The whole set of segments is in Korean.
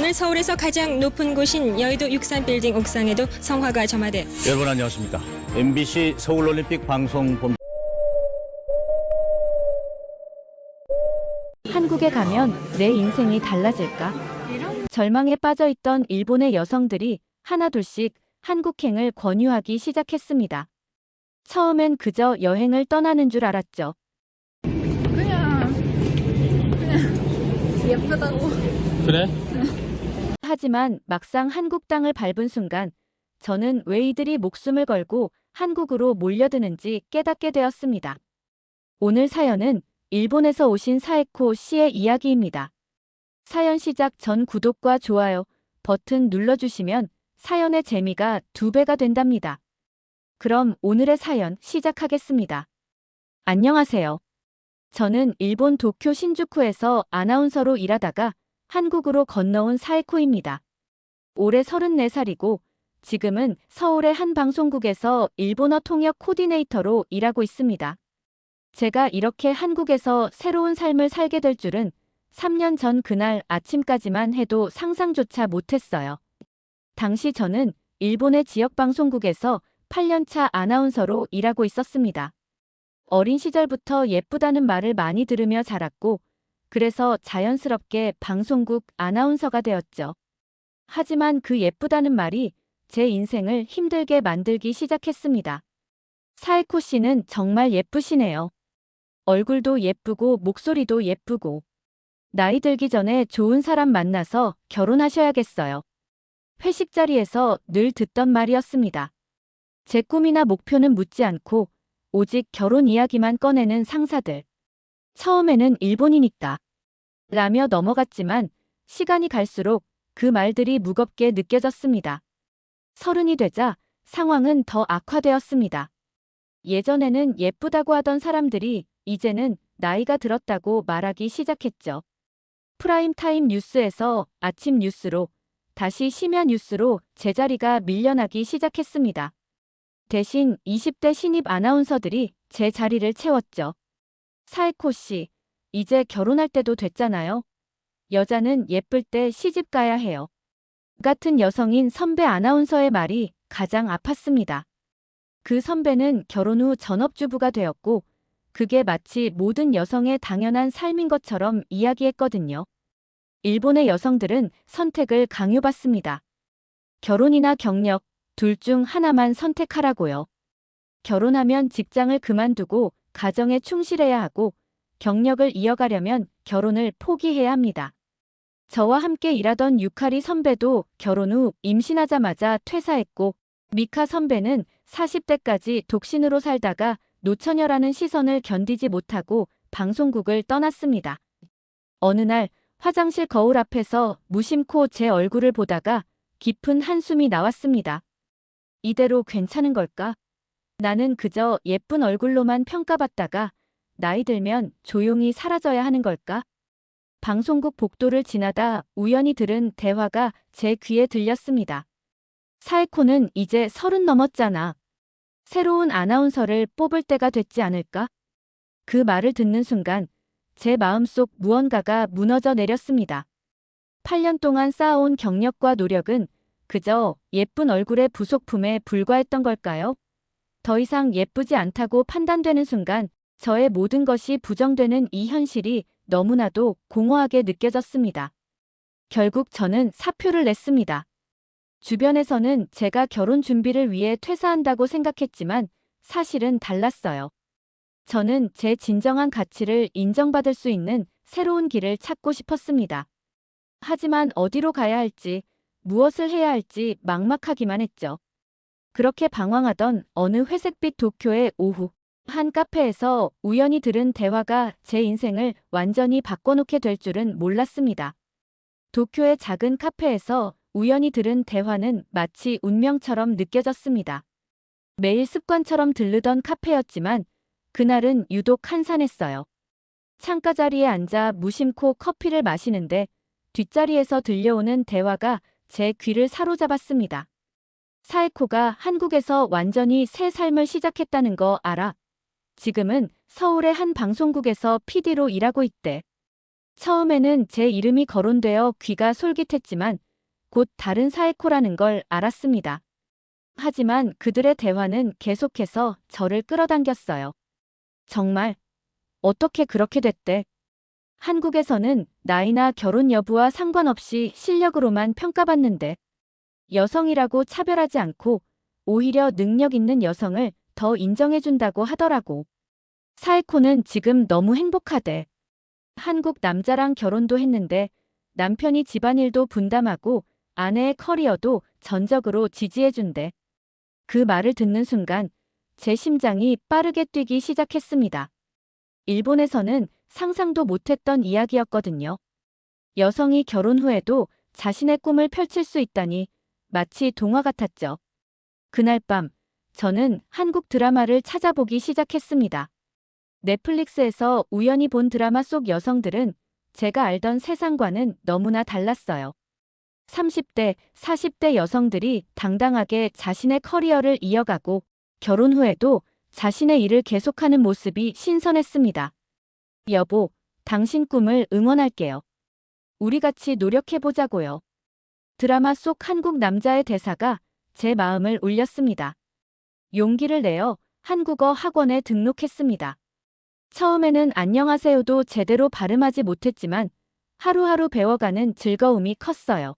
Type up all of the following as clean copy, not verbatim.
오늘 서울에서 가장 높은 곳인 여의도 63빌딩 옥상에도 성화가 점화돼. 여러분 안녕하십니까. MBC 서울올림픽 방송본. 한국에 가면 내 인생이 달라질까? 절망에 빠져있던 일본의 여성들이 하나둘씩 한국행을 권유하기 시작했습니다. 처음엔 그저 여행을 떠나는 줄 알았죠. 그냥 예쁘다고. 그래? 하지만 막상 한국 땅을 밟은 순간 저는 왜 이들이 목숨을 걸고 한국으로 몰려드는지 깨닫게 되었습니다. 오늘 사연은 일본에서 오신 사에코 씨의 이야기입니다. 사연 시작 전 구독과 좋아요 버튼 눌러주시면 사연의 재미가 2배가 된답니다. 그럼 오늘의 사연 시작하겠습니다. 안녕하세요. 저는 일본 도쿄 신주쿠에서 아나운서로 일하다가 한국으로 건너온 사에코입니다. 올해 34살이고 지금은 서울의 한 방송국에서 일본어 통역 코디네이터로 일하고 있습니다. 제가 이렇게 한국에서 새로운 삶을 살게 될 줄은 3년 전 그날 아침까지만 해도 상상조차 못했어요. 당시 저는 일본의 지역방송국에서 8년차 아나운서로 일하고 있었습니다. 어린 시절부터 예쁘다는 말을 많이 들으며 자랐고 그래서 자연스럽게 방송국 아나운서가 되었죠. 하지만 그 예쁘다는 말이 제 인생을 힘들게 만들기 시작했습니다. 사에코 씨는 정말 예쁘시네요. 얼굴도 예쁘고 목소리도 예쁘고. 나이 들기 전에 좋은 사람 만나서 결혼하셔야겠어요. 회식 자리에서 늘 듣던 말이었습니다. 제 꿈이나 목표는 묻지 않고 오직 결혼 이야기만 꺼내는 상사들. 처음에는 일본이니까 라며 넘어갔지만 시간이 갈수록 그 말들이 무겁게 느껴졌습니다. 30이 되자 상황은 더 악화되었습니다. 예전에는 예쁘다고 하던 사람들이 이제는 나이가 들었다고 말하기 시작했죠. 프라임타임 뉴스에서 아침 뉴스로 다시 심야 뉴스로 제자리가 밀려나기 시작했습니다. 대신 20대 신입 아나운서들이 제 자리를 채웠죠. 사에코 씨, 이제 결혼할 때도 됐잖아요. 여자는 예쁠 때 시집 가야 해요. 같은 여성인 선배 아나운서의 말이 가장 아팠습니다. 그 선배는 결혼 후 전업주부가 되었고 그게 마치 모든 여성의 당연한 삶인 것처럼 이야기했거든요. 일본의 여성들은 선택을 강요받습니다. 결혼이나 경력, 둘 중 하나만 선택하라고요. 결혼하면 직장을 그만두고 가정에 충실해야 하고 경력을 이어가려면 결혼을 포기해야 합니다. 저와 함께 일하던 유카리 선배도 결혼 후 임신하자마자 퇴사했고 미카 선배는 40대까지 독신으로 살다가 노처녀라는 시선을 견디지 못하고 방송국을 떠났습니다. 어느 날 화장실 거울 앞에서 무심코 제 얼굴을 보다가 깊은 한숨이 나왔습니다. 이대로 괜찮은 걸까? 나는 그저 예쁜 얼굴로만 평가받다가 나이 들면 조용히 사라져야 하는 걸까? 방송국 복도를 지나다 우연히 들은 대화가 제 귀에 들렸습니다. 사에코는 이제 30 넘었잖아. 새로운 아나운서를 뽑을 때가 됐지 않을까? 그 말을 듣는 순간 제 마음속 무언가가 무너져 내렸습니다. 8년 동안 쌓아온 경력과 노력은 그저 예쁜 얼굴의 부속품에 불과했던 걸까요? 더 이상 예쁘지 않다고 판단되는 순간 저의 모든 것이 부정되는 이 현실이 너무나도 공허하게 느껴졌습니다. 결국 저는 사표를 냈습니다. 주변에서는 제가 결혼 준비를 위해 퇴사한다고 생각했지만 사실은 달랐어요. 저는 제 진정한 가치를 인정받을 수 있는 새로운 길을 찾고 싶었습니다. 하지만 어디로 가야 할지, 무엇을 해야 할지 막막하기만 했죠. 그렇게 방황하던 어느 회색빛 도쿄의 오후, 한 카페에서 우연히 들은 대화가 제 인생을 완전히 바꿔놓게 될 줄은 몰랐습니다. 도쿄의 작은 카페에서 우연히 들은 대화는 마치 운명처럼 느껴졌습니다. 매일 습관처럼 들르던 카페였지만 그날은 유독 한산했어요. 창가 자리에 앉아 무심코 커피를 마시는데 뒷자리에서 들려오는 대화가 제 귀를 사로잡았습니다. 사에코가 한국에서 완전히 새 삶을 시작했다는 거 알아? 지금은 서울의 한 방송국에서 PD로 일하고 있대. 처음에는 제 이름이 거론되어 귀가 솔깃했지만 곧 다른 사에코라는 걸 알았습니다. 하지만 그들의 대화는 계속해서 저를 끌어당겼어요. 정말 어떻게 그렇게 됐대? 한국에서는 나이나 결혼 여부와 상관없이 실력으로만 평가받는데 여성이라고 차별하지 않고 오히려 능력 있는 여성을 더 인정해준다고 하더라고. 사에코는 지금 너무 행복하대. 한국 남자랑 결혼도 했는데 남편이 집안일도 분담하고 아내의 커리어도 전적으로 지지해준대. 그 말을 듣는 순간 제 심장이 빠르게 뛰기 시작했습니다. 일본에서는 상상도 못했던 이야기였거든요. 여성이 결혼 후에도 자신의 꿈을 펼칠 수 있다니 마치 동화 같았죠. 그날 밤 저는 한국 드라마를 찾아보기 시작했습니다. 넷플릭스에서 우연히 본 드라마 속 여성들은 제가 알던 세상과는 너무나 달랐어요. 30대, 40대 여성들이 당당하게 자신의 커리어를 이어가고 결혼 후에도 자신의 일을 계속하는 모습이 신선했습니다. 여보, 당신 꿈을 응원할게요. 우리 같이 노력해보자고요. 드라마 속 한국 남자의 대사가 제 마음을 울렸습니다. 용기를 내어 한국어 학원에 등록했습니다. 처음에는 안녕하세요도 제대로 발음하지 못했지만 하루하루 배워가는 즐거움이 컸어요.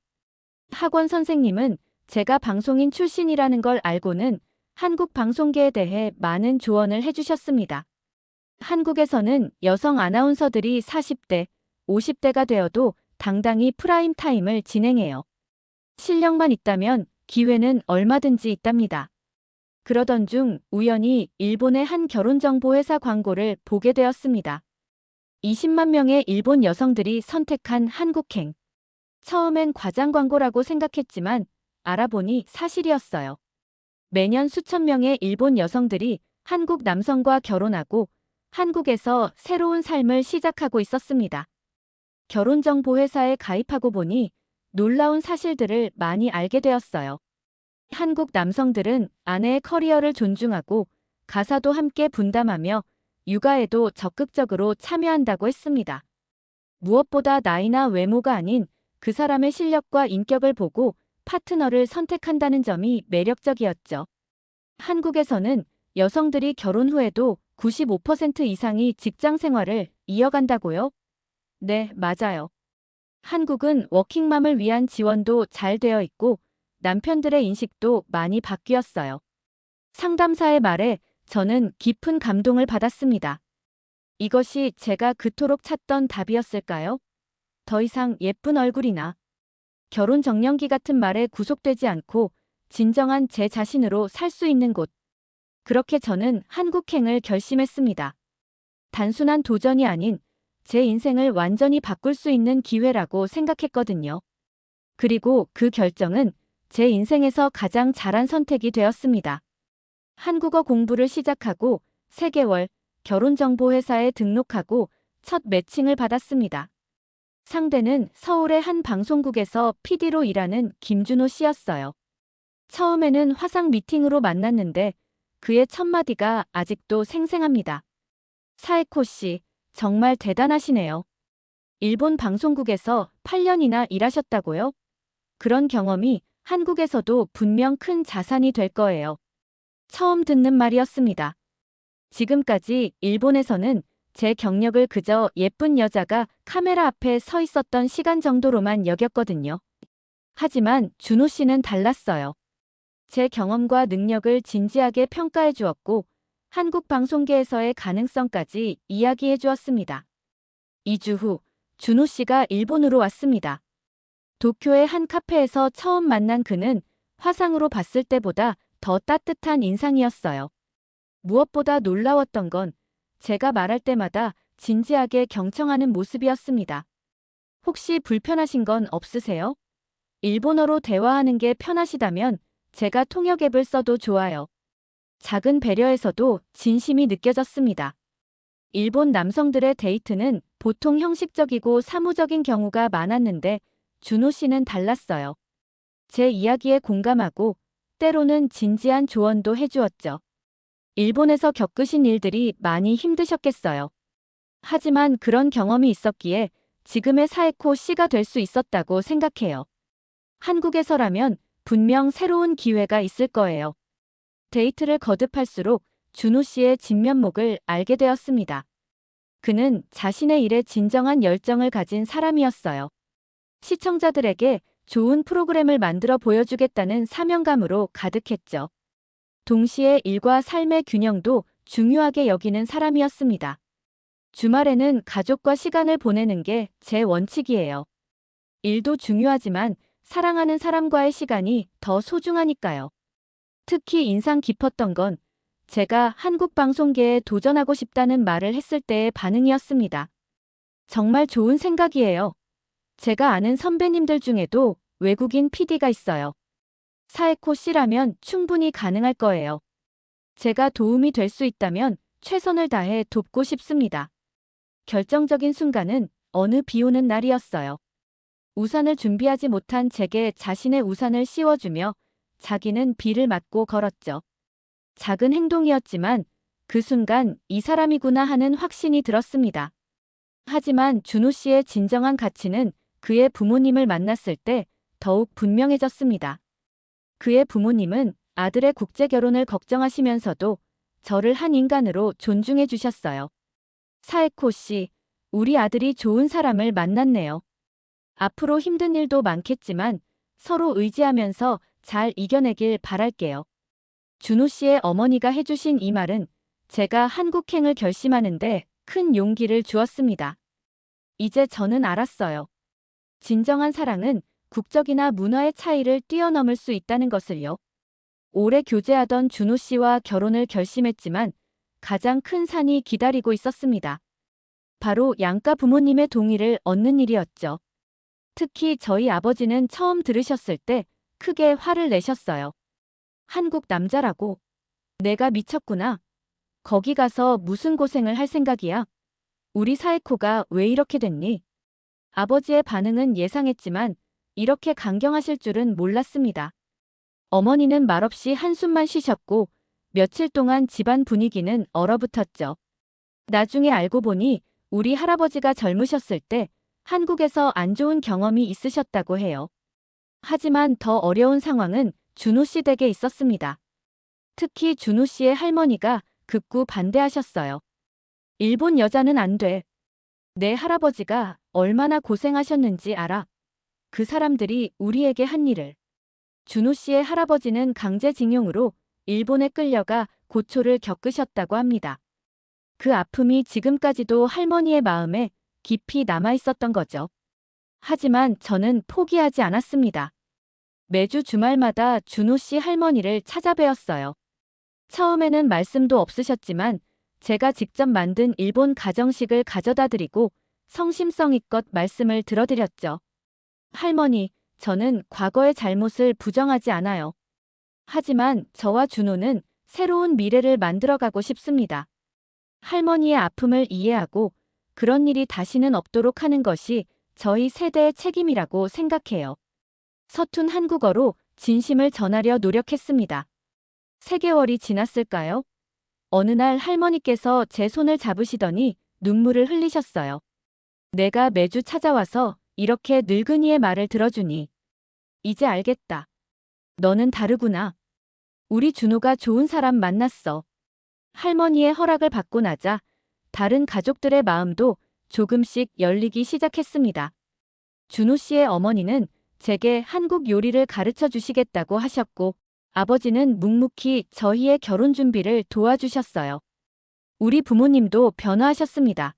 학원 선생님은 제가 방송인 출신이라는 걸 알고는 한국 방송계에 대해 많은 조언을 해주셨습니다. 한국에서는 여성 아나운서들이 40대, 50대가 되어도 당당히 프라임 타임을 진행해요. 실력만 있다면 기회는 얼마든지 있답니다. 그러던 중 우연히 일본의 한 결혼정보회사 광고를 보게 되었습니다. 20만 명의 일본 여성들이 선택한 한국행. 처음엔 과장 광고라고 생각했지만 알아보니 사실이었어요. 매년 수천 명의 일본 여성들이 한국 남성과 결혼하고 한국에서 새로운 삶을 시작하고 있었습니다. 결혼정보회사에 가입하고 보니 놀라운 사실들을 많이 알게 되었어요. 한국 남성들은 아내의 커리어를 존중하고 가사도 함께 분담하며 육아에도 적극적으로 참여한다고 했습니다. 무엇보다 나이나 외모가 아닌 그 사람의 실력과 인격을 보고 파트너를 선택한다는 점이 매력적이었죠. 한국에서는 여성들이 결혼 후에도 95% 이상이 직장 생활을 이어간다고요? 네, 맞아요. 한국은 워킹맘을 위한 지원도 잘 되어 있고 남편들의 인식도 많이 바뀌었어요. 상담사의 말에 저는 깊은 감동을 받았습니다. 이것이 제가 그토록 찾던 답이었을까요? 더 이상 예쁜 얼굴이나 결혼 정년기 같은 말에 구속되지 않고 진정한 제 자신으로 살 수 있는 곳. 그렇게 저는 한국행을 결심했습니다. 단순한 도전이 아닌 제 인생을 완전히 바꿀 수 있는 기회라고 생각했거든요. 그리고 그 결정은 제 인생에서 가장 잘한 선택이 되었습니다. 한국어 공부를 시작하고 3개월 결혼정보회사에 등록하고 첫 매칭을 받았습니다. 상대는 서울의 한 방송국에서 PD로 일하는 김준호 씨였어요. 처음에는 화상 미팅으로 만났는데 그의 첫마디가 아직도 생생합니다. 사에코 씨, 정말 대단하시네요. 일본 방송국에서 8년이나 일하셨다고요? 그런 경험이 한국에서도 분명 큰 자산이 될 거예요. 처음 듣는 말이었습니다. 지금까지 일본에서는 제 경력을 그저 예쁜 여자가 카메라 앞에 서 있었던 시간 정도로만 여겼거든요. 하지만 준호 씨는 달랐어요. 제 경험과 능력을 진지하게 평가해 주었고 한국 방송계에서의 가능성까지 이야기해 주었습니다. 2주 후 준호 씨가 일본으로 왔습니다. 도쿄의 한 카페에서 처음 만난 그는 화상으로 봤을 때보다 더 따뜻한 인상이었어요. 무엇보다 놀라웠던 건 제가 말할 때마다 진지하게 경청하는 모습이었습니다. 혹시 불편하신 건 없으세요? 일본어로 대화하는 게 편하시다면 제가 통역 앱을 써도 좋아요. 작은 배려에서도 진심이 느껴졌습니다. 일본 남성들의 데이트는 보통 형식적이고 사무적인 경우가 많았는데 준호 씨는 달랐어요. 제 이야기에 공감하고 때로는 진지한 조언도 해주었죠. 일본에서 겪으신 일들이 많이 힘드셨겠어요. 하지만 그런 경험이 있었기에 지금의 사에코 씨가 될 수 있었다고 생각해요. 한국에서라면 분명 새로운 기회가 있을 거예요. 데이트를 거듭할수록 준호 씨의 진면목을 알게 되었습니다. 그는 자신의 일에 진정한 열정을 가진 사람이었어요. 시청자들에게 좋은 프로그램을 만들어 보여주겠다는 사명감으로 가득했죠. 동시에 일과 삶의 균형도 중요하게 여기는 사람이었습니다. 주말에는 가족과 시간을 보내는 게 제 원칙이에요. 일도 중요하지만 사랑하는 사람과의 시간이 더 소중하니까요. 특히 인상 깊었던 건 제가 한국 방송계에 도전하고 싶다는 말을 했을 때의 반응이었습니다. 정말 좋은 생각이에요. 제가 아는 선배님들 중에도 외국인 PD가 있어요. 사에코 씨라면 충분히 가능할 거예요. 제가 도움이 될 수 있다면 최선을 다해 돕고 싶습니다. 결정적인 순간은 어느 비 오는 날이었어요. 우산을 준비하지 못한 제게 자신의 우산을 씌워주며 자기는 비를 맞고 걸었죠. 작은 행동이었지만 그 순간 이 사람이구나 하는 확신이 들었습니다. 하지만 준호 씨의 진정한 가치는 그의 부모님을 만났을 때 더욱 분명해졌습니다. 그의 부모님은 아들의 국제 결혼을 걱정하시면서도 저를 한 인간으로 존중해 주셨어요. 사에코 씨, 우리 아들이 좋은 사람을 만났네요. 앞으로 힘든 일도 많겠지만 서로 의지하면서 잘 이겨내길 바랄게요. 준호 씨의 어머니가 해주신 이 말은 제가 한국행을 결심하는데 큰 용기를 주었습니다. 이제 저는 알았어요. 진정한 사랑은 국적이나 문화의 차이를 뛰어넘을 수 있다는 것을요. 오래 교제하던 준호 씨와 결혼을 결심했지만 가장 큰 산이 기다리고 있었습니다. 바로 양가 부모님의 동의를 얻는 일이었죠. 특히 저희 아버지는 처음 들으셨을 때 크게 화를 내셨어요. 한국 남자라고? 내가 미쳤구나. 거기 가서 무슨 고생을 할 생각이야? 우리 사에코가 왜 이렇게 됐니? 아버지의 반응은 예상했지만 이렇게 강경하실 줄은 몰랐습니다. 어머니는 말없이 한숨만 쉬셨고 며칠 동안 집안 분위기는 얼어붙었죠. 나중에 알고 보니 우리 할아버지가 젊으셨을 때 한국에서 안 좋은 경험이 있으셨다고 해요. 하지만 더 어려운 상황은 준호 씨 댁에 있었습니다. 특히 준호 씨의 할머니가 극구 반대하셨어요. 일본 여자는 안 돼. 내 할아버지가 얼마나 고생하셨는지 알아. 그 사람들이 우리에게 한 일을. 준호 씨의 할아버지는 강제징용으로 일본에 끌려가 고초를 겪으셨다고 합니다. 그 아픔이 지금까지도 할머니의 마음에 깊이 남아 있었던 거죠. 하지만 저는 포기하지 않았습니다. 매주 주말마다 준호 씨 할머니를 찾아뵈었어요. 처음에는 말씀도 없으셨지만 제가 직접 만든 일본 가정식을 가져다 드리고 성심성의껏 말씀을 들어드렸죠. 할머니, 저는 과거의 잘못을 부정하지 않아요. 하지만 저와 준호는 새로운 미래를 만들어가고 싶습니다. 할머니의 아픔을 이해하고 그런 일이 다시는 없도록 하는 것이 저희 세대의 책임이라고 생각해요. 서툰 한국어로 진심을 전하려 노력했습니다. 3개월이 지났을까요? 어느 날 할머니께서 제 손을 잡으시더니 눈물을 흘리셨어요. 내가 매주 찾아와서 이렇게 늙은이의 말을 들어주니 이제 알겠다. 너는 다르구나. 우리 준호가 좋은 사람 만났어. 할머니의 허락을 받고 나자 다른 가족들의 마음도 조금씩 열리기 시작했습니다. 준호 씨의 어머니는 제게 한국 요리를 가르쳐 주시겠다고 하셨고 아버지는 묵묵히 저희의 결혼 준비를 도와주셨어요. 우리 부모님도 변화하셨습니다.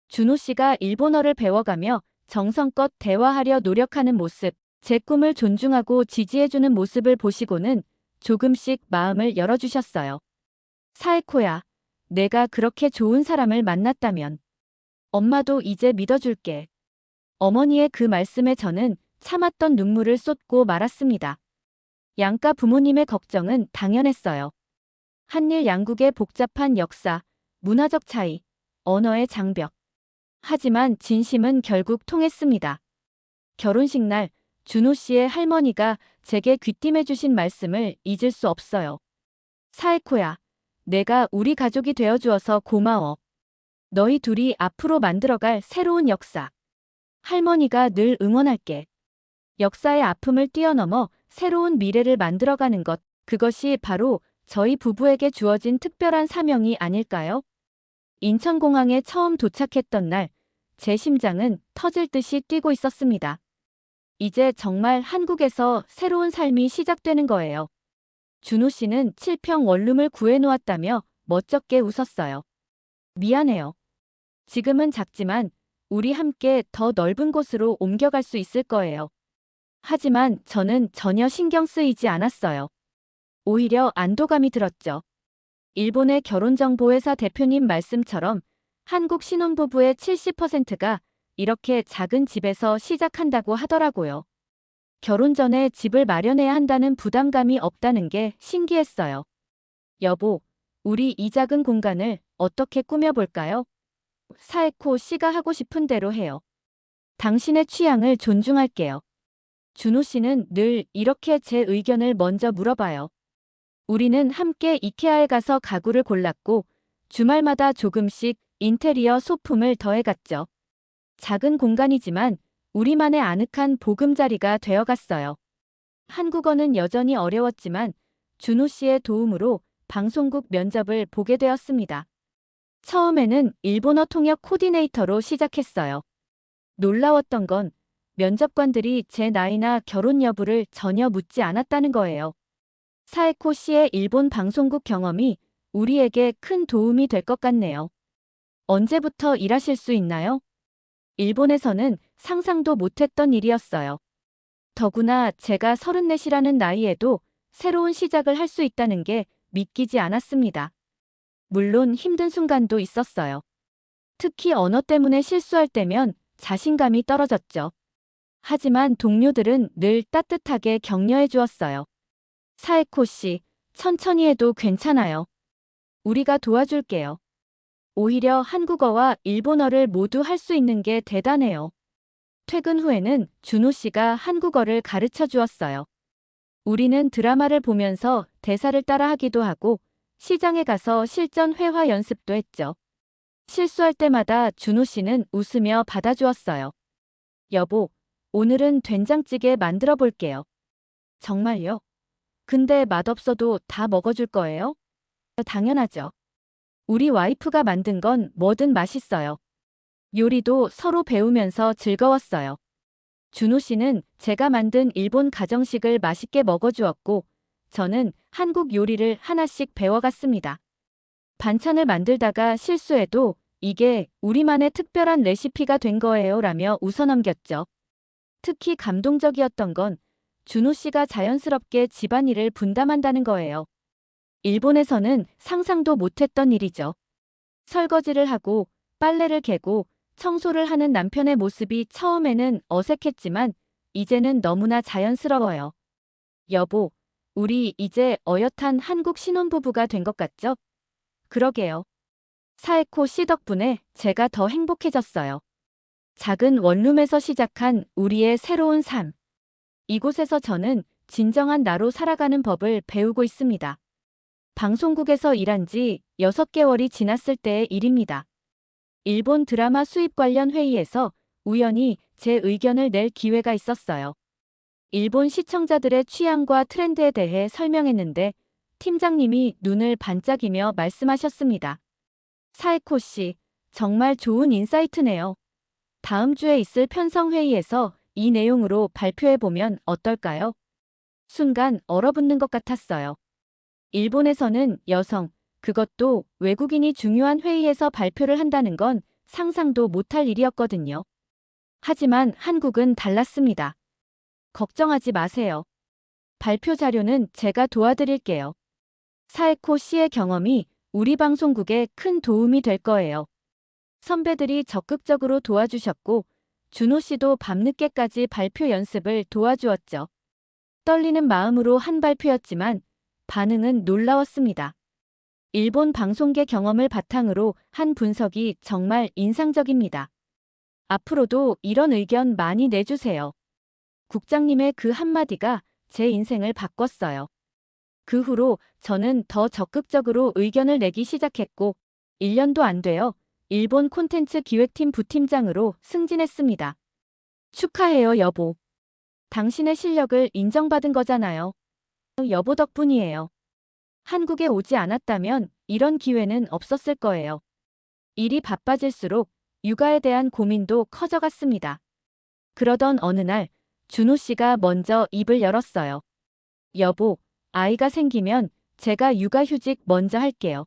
준호 씨가 일본어를 배워가며 정성껏 대화하려 노력하는 모습, 제 꿈을 존중하고 지지해주는 모습을 보시고는 조금씩 마음을 열어주셨어요. 사에코야, 내가 그렇게 좋은 사람을 만났다면 엄마도 이제 믿어줄게. 어머니의 그 말씀에 저는 참았던 눈물을 쏟고 말았습니다. 양가 부모님의 걱정은 당연했어요. 한일 양국의 복잡한 역사, 문화적 차이, 언어의 장벽. 하지만 진심은 결국 통했습니다. 결혼식 날 준호 씨의 할머니가 제게 귀띔해 주신 말씀을 잊을 수 없어요. 사에코야, 내가 우리 가족이 되어주어서 고마워. 너희 둘이 앞으로 만들어갈 새로운 역사. 할머니가 늘 응원할게. 역사의 아픔을 뛰어넘어 새로운 미래를 만들어가는 것, 그것이 바로 저희 부부에게 주어진 특별한 사명이 아닐까요? 인천공항에 처음 도착했던 날, 제 심장은 터질 듯이 뛰고 있었습니다. 이제 정말 한국에서 새로운 삶이 시작되는 거예요. 준호 씨는 7평 원룸을 구해놓았다며 멋쩍게 웃었어요. 미안해요. 지금은 작지만 우리 함께 더 넓은 곳으로 옮겨갈 수 있을 거예요. 하지만 저는 전혀 신경 쓰이지 않았어요. 오히려 안도감이 들었죠. 일본의 결혼정보회사 대표님 말씀처럼 한국 신혼부부의 70%가 이렇게 작은 집에서 시작한다고 하더라고요. 결혼 전에 집을 마련해야 한다는 부담감이 없다는 게 신기했어요. 여보, 우리 이 작은 공간을 어떻게 꾸며볼까요? 사에코 씨가 하고 싶은 대로 해요. 당신의 취향을 존중할게요. 준호 씨는 늘 이렇게 제 의견을 먼저 물어봐요. 우리는 함께 이케아에 가서 가구를 골랐고 주말마다 조금씩 인테리어 소품을 더해갔죠. 작은 공간이지만 우리만의 아늑한 보금자리가 되어갔어요. 한국어는 여전히 어려웠지만 준호 씨의 도움으로 방송국 면접을 보게 되었습니다. 처음에는 일본어 통역 코디네이터로 시작했어요. 놀라웠던 건 면접관들이 제 나이나 결혼 여부를 전혀 묻지 않았다는 거예요. 사에코 씨의 일본 방송국 경험이 우리에게 큰 도움이 될 것 같네요. 언제부터 일하실 수 있나요? 일본에서는 상상도 못했던 일이었어요. 더구나 제가 34이라는 나이에도 새로운 시작을 할 수 있다는 게 믿기지 않았습니다. 물론 힘든 순간도 있었어요. 특히 언어 때문에 실수할 때면 자신감이 떨어졌죠. 하지만 동료들은 늘 따뜻하게 격려해 주었어요. 사에코 씨, 천천히 해도 괜찮아요. 우리가 도와줄게요. 오히려 한국어와 일본어를 모두 할 수 있는 게 대단해요. 퇴근 후에는 준호 씨가 한국어를 가르쳐 주었어요. 우리는 드라마를 보면서 대사를 따라하기도 하고 시장에 가서 실전 회화 연습도 했죠. 실수할 때마다 준호 씨는 웃으며 받아주었어요. 여보, 오늘은 된장찌개 만들어 볼게요. 정말요? 근데 맛없어도 다 먹어줄 거예요? 당연하죠. 우리 와이프가 만든 건 뭐든 맛있어요. 요리도 서로 배우면서 즐거웠어요. 준호 씨는 제가 만든 일본 가정식을 맛있게 먹어주었고, 저는 한국 요리를 하나씩 배워갔습니다. 반찬을 만들다가 실수해도 이게 우리만의 특별한 레시피가 된 거예요 라며 웃어넘겼죠. 특히 감동적이었던 건 준호 씨가 자연스럽게 집안일을 분담한다는 거예요. 일본에서는 상상도 못했던 일이죠. 설거지를 하고 빨래를 개고 청소를 하는 남편의 모습이 처음에는 어색했지만 이제는 너무나 자연스러워요. 여보, 우리 이제 어엿한 한국 신혼부부가 된 것 같죠? 그러게요. 사에코 씨 덕분에 제가 더 행복해졌어요. 작은 원룸에서 시작한 우리의 새로운 삶. 이곳에서 저는 진정한 나로 살아가는 법을 배우고 있습니다. 방송국에서 일한 지 6개월이 지났을 때의 일입니다. 일본 드라마 수입 관련 회의에서 우연히 제 의견을 낼 기회가 있었어요. 일본 시청자들의 취향과 트렌드에 대해 설명했는데 팀장님이 눈을 반짝이며 말씀하셨습니다. 사에코 씨, 정말 좋은 인사이트네요. 다음 주에 있을 편성회의에서 이 내용으로 발표해보면 어떨까요? 순간 얼어붙는 것 같았어요. 일본에서는 여성, 그것도 외국인이 중요한 회의에서 발표를 한다는 건 상상도 못할 일이었거든요. 하지만 한국은 달랐습니다. 걱정하지 마세요. 발표 자료는 제가 도와드릴게요. 사에코 씨의 경험이 우리 방송국에 큰 도움이 될 거예요. 선배들이 적극적으로 도와주셨고 준호 씨도 밤늦게까지 발표 연습을 도와주었죠. 떨리는 마음으로 한 발표였지만 반응은 놀라웠습니다. 일본 방송계 경험을 바탕으로 한 분석이 정말 인상적입니다. 앞으로도 이런 의견 많이 내주세요. 국장님의 그 한마디가 제 인생을 바꿨어요. 그 후로 저는 더 적극적으로 의견을 내기 시작했고 1년도 안 되어 일본 콘텐츠 기획팀 부팀장으로 승진했습니다. 축하해요, 여보. 당신의 실력을 인정받은 거잖아요. 여보 덕분이에요. 한국에 오지 않았다면 이런 기회는 없었을 거예요. 일이 바빠질수록 육아에 대한 고민도 커져갔습니다. 그러던 어느 날 준호 씨가 먼저 입을 열었어요. 여보, 아이가 생기면 제가 육아휴직 먼저 할게요.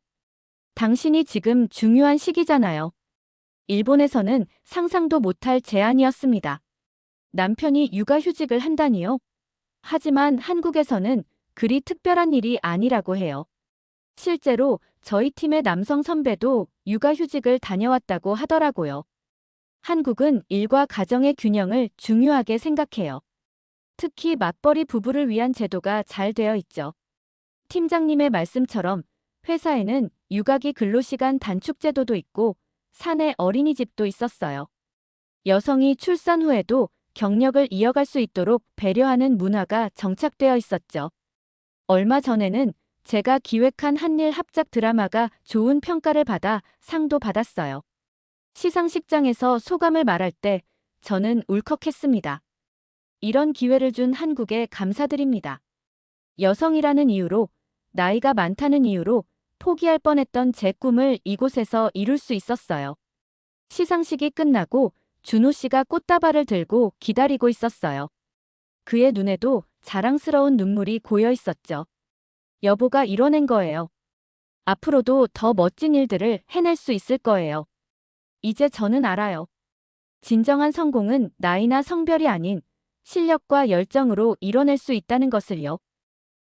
당신이 지금 중요한 시기잖아요. 일본에서는 상상도 못할 제안이었습니다. 남편이 육아휴직을 한다니요? 하지만 한국에서는 그리 특별한 일이 아니라고 해요. 실제로 저희 팀의 남성 선배도 육아휴직을 다녀왔다고 하더라고요. 한국은 일과 가정의 균형을 중요하게 생각해요. 특히 맞벌이 부부를 위한 제도가 잘 되어 있죠. 팀장님의 말씀처럼 회사에는 육아기 근로시간 단축 제도도 있고 사내 어린이집도 있었어요. 여성이 출산 후에도 경력을 이어갈 수 있도록 배려하는 문화가 정착되어 있었죠. 얼마 전에는 제가 기획한 한일 합작 드라마가 좋은 평가를 받아 상도 받았어요. 시상식장에서 소감을 말할 때 저는 울컥했습니다. 이런 기회를 준 한국에 감사드립니다. 여성이라는 이유로, 나이가 많다는 이유로 포기할 뻔했던 제 꿈을 이곳에서 이룰 수 있었어요. 시상식이 끝나고 준호 씨가 꽃다발을 들고 기다리고 있었어요. 그의 눈에도 자랑스러운 눈물이 고여 있었죠. 여보가 이뤄낸 거예요. 앞으로도 더 멋진 일들을 해낼 수 있을 거예요. 이제 저는 알아요. 진정한 성공은 나이나 성별이 아닌 실력과 열정으로 이뤄낼 수 있다는 것을요.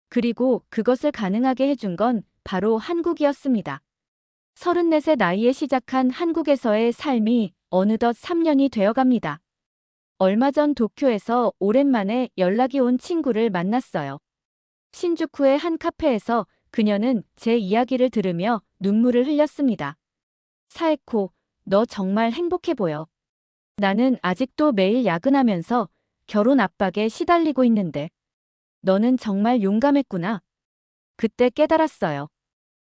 그리고 그것을 가능하게 해준 건 바로 한국이었습니다. 34세 나이에 시작한 한국에서의 삶이 어느덧 3년이 되어갑니다. 얼마 전 도쿄에서 오랜만에 연락이 온 친구를 만났어요. 신주쿠의 한 카페에서 그녀는 제 이야기를 들으며 눈물을 흘렸습니다. 사에코, 너 정말 행복해 보여. 나는 아직도 매일 야근하면서 결혼 압박에 시달리고 있는데 너는 정말 용감했구나. 그때 깨달았어요.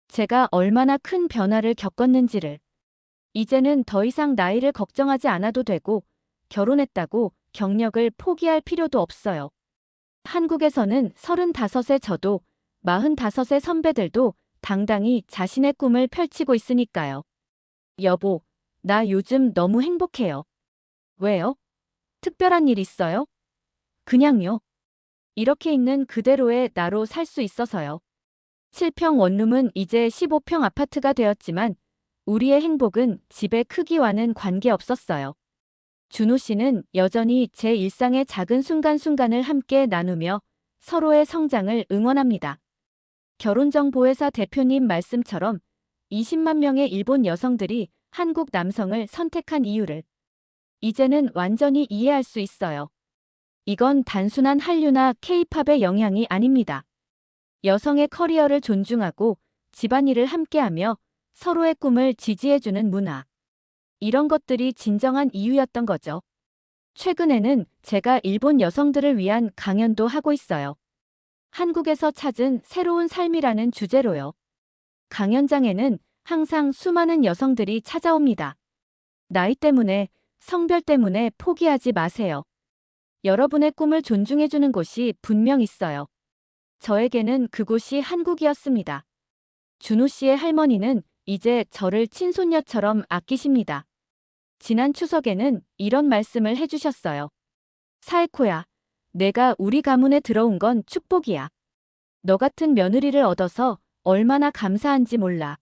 제가 얼마나 큰 변화를 겪었는지를. 이제는 더 이상 나이를 걱정하지 않아도 되고 결혼했다고 경력을 포기할 필요도 없어요. 한국에서는 35세 저도 45세 선배들도 당당히 자신의 꿈을 펼치고 있으니까요. 여보, 나 요즘 너무 행복해요. 왜요? 특별한 일 있어요? 그냥요. 이렇게 있는 그대로의 나로 살 수 있어서요. 7평 원룸은 이제 15평 아파트가 되었지만 우리의 행복은 집의 크기와는 관계없었어요. 준호 씨는 여전히 제 일상의 작은 순간순간을 함께 나누며 서로의 성장을 응원합니다. 결혼정보회사 대표님 말씀처럼 20만 명의 일본 여성들이 한국 남성을 선택한 이유를 이제는 완전히 이해할 수 있어요. 이건 단순한 한류나 K-팝의 영향이 아닙니다. 여성의 커리어를 존중하고 집안일을 함께하며 서로의 꿈을 지지해주는 문화. 이런 것들이 진정한 이유였던 거죠. 최근에는 제가 일본 여성들을 위한 강연도 하고 있어요. 한국에서 찾은 새로운 삶이라는 주제로요. 강연장에는 항상 수많은 여성들이 찾아옵니다. 나이 때문에, 성별 때문에 포기하지 마세요. 여러분의 꿈을 존중해주는 곳이 분명 있어요. 저에게는 그곳이 한국이었습니다. 준호 씨의 할머니는 이제 저를 친손녀처럼 아끼십니다. 지난 추석에는 이런 말씀을 해주셨어요. 사에코야, 내가 우리 가문에 들어온 건 축복이야. 너 같은 며느리를 얻어서 얼마나 감사한지 몰라.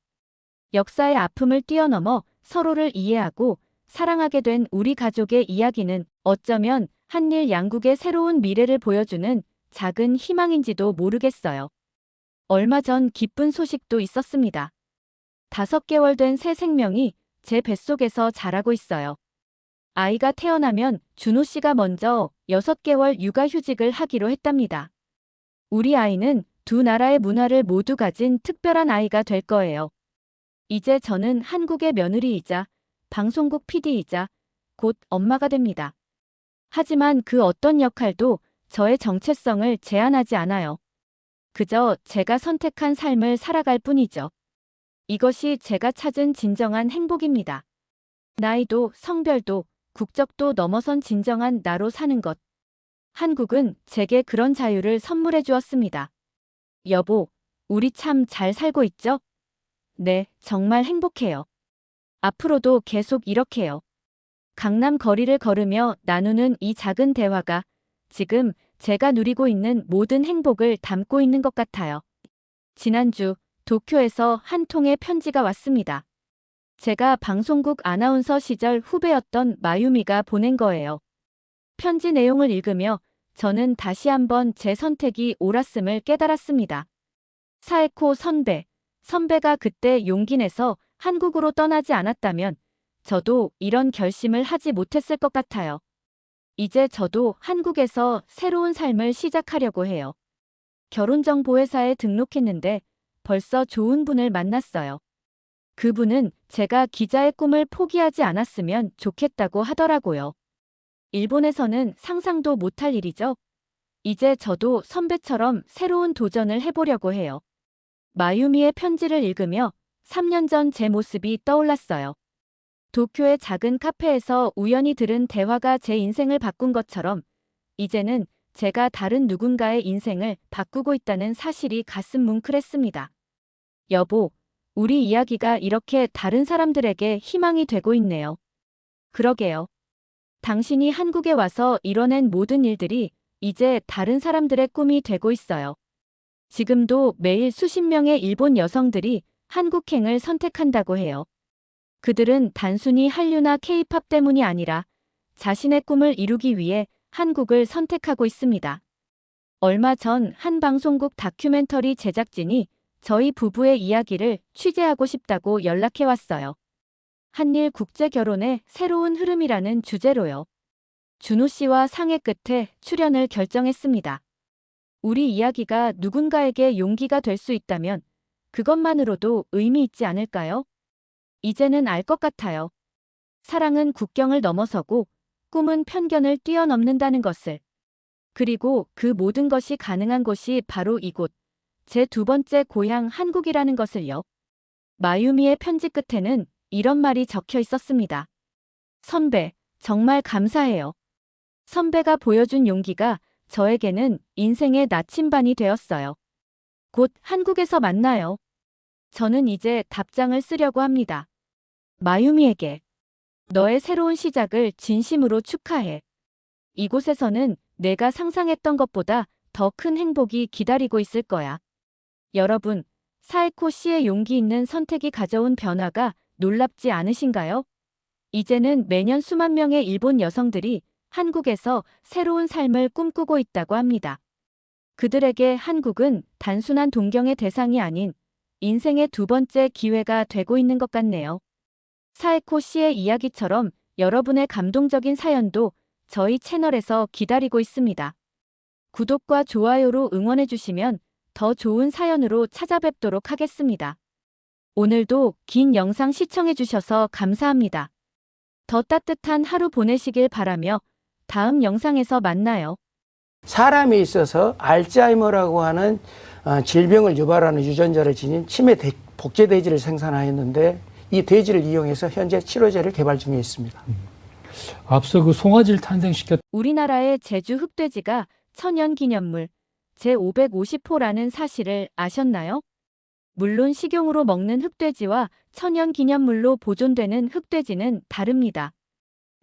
역사의 아픔을 뛰어넘어 서로를 이해하고 사랑하게 된 우리 가족의 이야기는 어쩌면 한일 양국의 새로운 미래를 보여주는 작은 희망인지도 모르겠어요. 얼마 전 기쁜 소식도 있었습니다. 5개월 된 새 생명이 제 뱃속에서 자라고 있어요. 아이가 태어나면 준호 씨가 먼저 6개월 육아휴직을 하기로 했답니다. 우리 아이는 두 나라의 문화를 모두 가진 특별한 아이가 될 거예요. 이제 저는 한국의 며느리이자 방송국 PD이자 곧 엄마가 됩니다. 하지만 그 어떤 역할도 저의 정체성을 제한하지 않아요. 그저 제가 선택한 삶을 살아갈 뿐이죠. 이것이 제가 찾은 진정한 행복입니다. 나이도 성별도 국적도 넘어선 진정한 나로 사는 것. 한국은 제게 그런 자유를 선물해 주었습니다. 여보, 우리 참 잘 살고 있죠? 네, 정말 행복해요. 앞으로도 계속 이렇게요. 강남 거리를 걸으며 나누는 이 작은 대화가 지금 제가 누리고 있는 모든 행복을 담고 있는 것 같아요. 지난주 도쿄에서 한 통의 편지가 왔습니다. 제가 방송국 아나운서 시절 후배였던 마유미가 보낸 거예요. 편지 내용을 읽으며 저는 다시 한번 제 선택이 옳았음을 깨달았습니다. 사에코 선배가 그때 용기 내서 한국으로 떠나지 않았다면 저도 이런 결심을 하지 못했을 것 같아요. 이제 저도 한국에서 새로운 삶을 시작하려고 해요. 결혼정보회사에 등록했는데 벌써 좋은 분을 만났어요. 그분은 제가 기자의 꿈을 포기하지 않았으면 좋겠다고 하더라고요. 일본에서는 상상도 못할 일이죠. 이제 저도 선배처럼 새로운 도전을 해보려고 해요. 마유미의 편지를 읽으며 3년 전 제 모습이 떠올랐어요. 도쿄의 작은 카페에서 우연히 들은 대화가 제 인생을 바꾼 것처럼 이제는 제가 다른 누군가의 인생을 바꾸고 있다는 사실이 가슴 뭉클했습니다. 여보, 우리 이야기가 이렇게 다른 사람들에게 희망이 되고 있네요. 그러게요. 당신이 한국에 와서 이뤄낸 모든 일들이 이제 다른 사람들의 꿈이 되고 있어요. 지금도 매일 수십 명의 일본 여성들이 한국행을 선택한다고 해요. 그들은 단순히 한류나 케이팝 때문이 아니라 자신의 꿈을 이루기 위해 한국을 선택하고 있습니다. 얼마 전 한 방송국 다큐멘터리 제작진이 저희 부부의 이야기를 취재하고 싶다고 연락해 왔어요. 한일 국제 결혼의 새로운 흐름이라는 주제로요. 준호 씨와 상의 끝에 출연을 결정했습니다. 우리 이야기가 누군가에게 용기가 될 수 있다면 그것만으로도 의미 있지 않을까요? 이제는 알 것 같아요. 사랑은 국경을 넘어서고 꿈은 편견을 뛰어넘는다는 것을. 그리고 그 모든 것이 가능한 곳이 바로 이곳. 제 두 번째 고향 한국이라는 것을요. 마유미의 편지 끝에는 이런 말이 적혀 있었습니다. 선배, 정말 감사해요. 선배가 보여준 용기가 저에게는 인생의 나침반이 되었어요. 곧 한국에서 만나요. 저는 이제 답장을 쓰려고 합니다. 마유미에게. 너의 새로운 시작을 진심으로 축하해. 이곳에서는 내가 상상했던 것보다 더 큰 행복이 기다리고 있을 거야. 여러분, 사에코 씨의 용기 있는 선택이 가져온 변화가 놀랍지 않으신가요? 이제는 매년 수만 명의 일본 여성들이 한국에서 새로운 삶을 꿈꾸고 있다고 합니다. 그들에게 한국은 단순한 동경의 대상이 아닌 인생의 두 번째 기회가 되고 있는 것 같네요. 사에코 씨의 이야기처럼 여러분의 감동적인 사연도 저희 채널에서 기다리고 있습니다. 구독과 좋아요로 응원해주시면 더 좋은 사연으로 찾아뵙도록 하겠습니다. 오늘도 긴 영상 시청해주셔서 감사합니다. 더 따뜻한 하루 보내시길 바라며 다음 영상에서 만나요. 사람에 있어서 알츠하이머라고 하는 질병을 유발하는 유전자를 지닌 치매 복제 돼지를 생산하였는데 이 돼지를 이용해서 현재 치료제를 개발 중에 있습니다. 앞서 그 송아지를 탄생시켰 우리나라의 제주 흑돼지가 천연기념물 제550호라는 사실을 아셨나요? 물론 식용으로 먹는 흑돼지와 천연기념물로 보존되는 흑돼지는 다릅니다.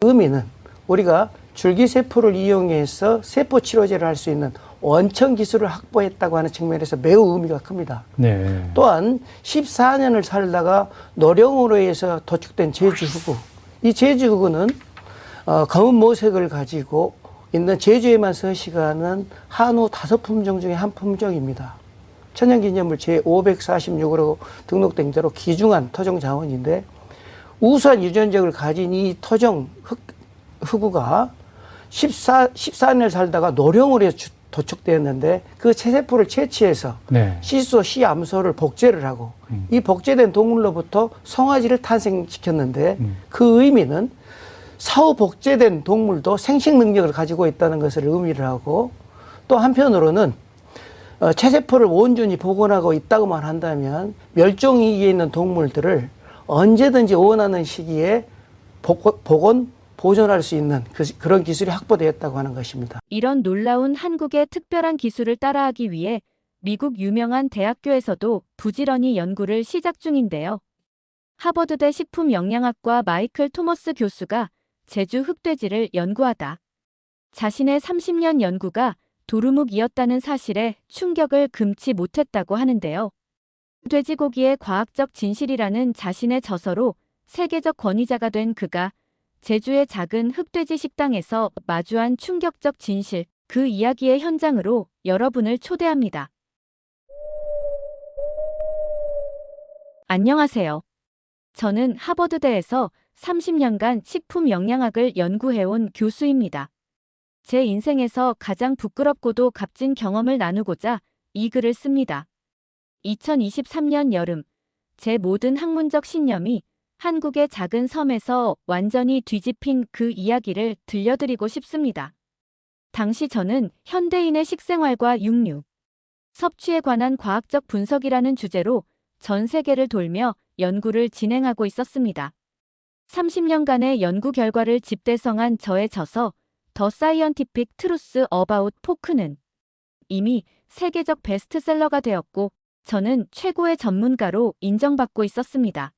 의미는 우리가 줄기세포를 이용해서 세포치료제를 할 수 있는 원천 기술을 확보했다고 하는 측면에서 매우 의미가 큽니다. 네. 또한 14년을 살다가 노령으로 해서 도축된 제주흑우. 이 제주흑우는 검은 모색을 가지고 있는 제주에만 서식하는 한우 5품종 중에 한 품종입니다. 천연기념물 제546으로 등록된 대로 귀중한 토종 자원인데 우수한 유전력을 가진 이 토종 흑우가 14년을 살다가 노령으로 해서 도축되었는데 그 체세포를 채취해서 네. 시소, 시암소를 복제를 하고 이 복제된 동물로부터 송아지를 탄생시켰는데 그 의미는 사후 복제된 동물도 생식 능력을 가지고 있다는 것을 의미를 하고 또 한편으로는 체세포를 온전히 복원하고 있다고만 한다면 멸종위기에 있는 동물들을 언제든지 원하는 시기에 복원, 보존할 수 있는 그런 기술이 확보되었다고 하는 것입니다. 이런 놀라운 한국의 특별한 기술을 따라하기 위해 미국 유명한 대학교에서도 부지런히 연구를 시작 중인데요. 하버드대 식품영양학과 마이클 토머스 교수가 제주 흑돼지를 연구하다 자신의 30년 연구가 도루묵이었다는 사실에 충격을 금치 못했다고 하는데요. 돼지고기의 과학적 진실이라는 자신의 저서로 세계적 권위자가 된 그가 제주의 작은 흑돼지 식당에서 마주한 충격적 진실, 그 이야기의 현장으로 여러분을 초대합니다. 안녕하세요. 저는 하버드대에서 30년간 식품 영양학을 연구해온 교수입니다. 제 인생에서 가장 부끄럽고도 값진 경험을 나누고자 이 글을 씁니다. 2023년 여름, 제 모든 학문적 신념이 한국의 작은 섬에서 완전히 뒤집힌 그 이야기를 들려드리고 싶습니다. 당시 저는 현대인의 식생활과 육류, 섭취에 관한 과학적 분석이라는 주제로 전 세계를 돌며 연구를 진행하고 있었습니다. 30년간의 연구 결과를 집대성한 저의 저서 더 사이언티픽 트루스 어바웃 포크는 이미 세계적 베스트셀러가 되었고 저는 최고의 전문가로 인정받고 있었습니다.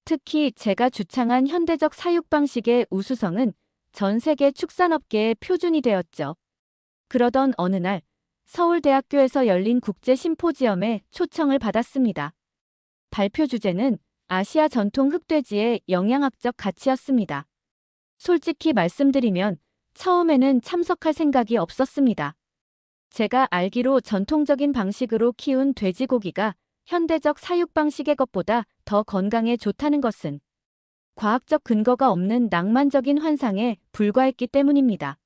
특히 제가 주창한 현대적 사육 방식의 우수성은 전 세계 축산업계의 표준이 되었죠. 그러던 어느 날 서울대학교에서 열린 국제 심포지엄에 초청을 받았습니다. 발표 주제는 아시아 전통 흑돼지의 영양학적 가치였습니다. 솔직히 말씀드리면 처음에는 참석할 생각이 없었습니다. 제가 알기로 전통적인 방식으로 키운 돼지고기가 현대적 사육 방식의 것보다 더 건강에 좋다는 것은 과학적 근거가 없는 낭만적인 환상에 불과했기 때문입니다.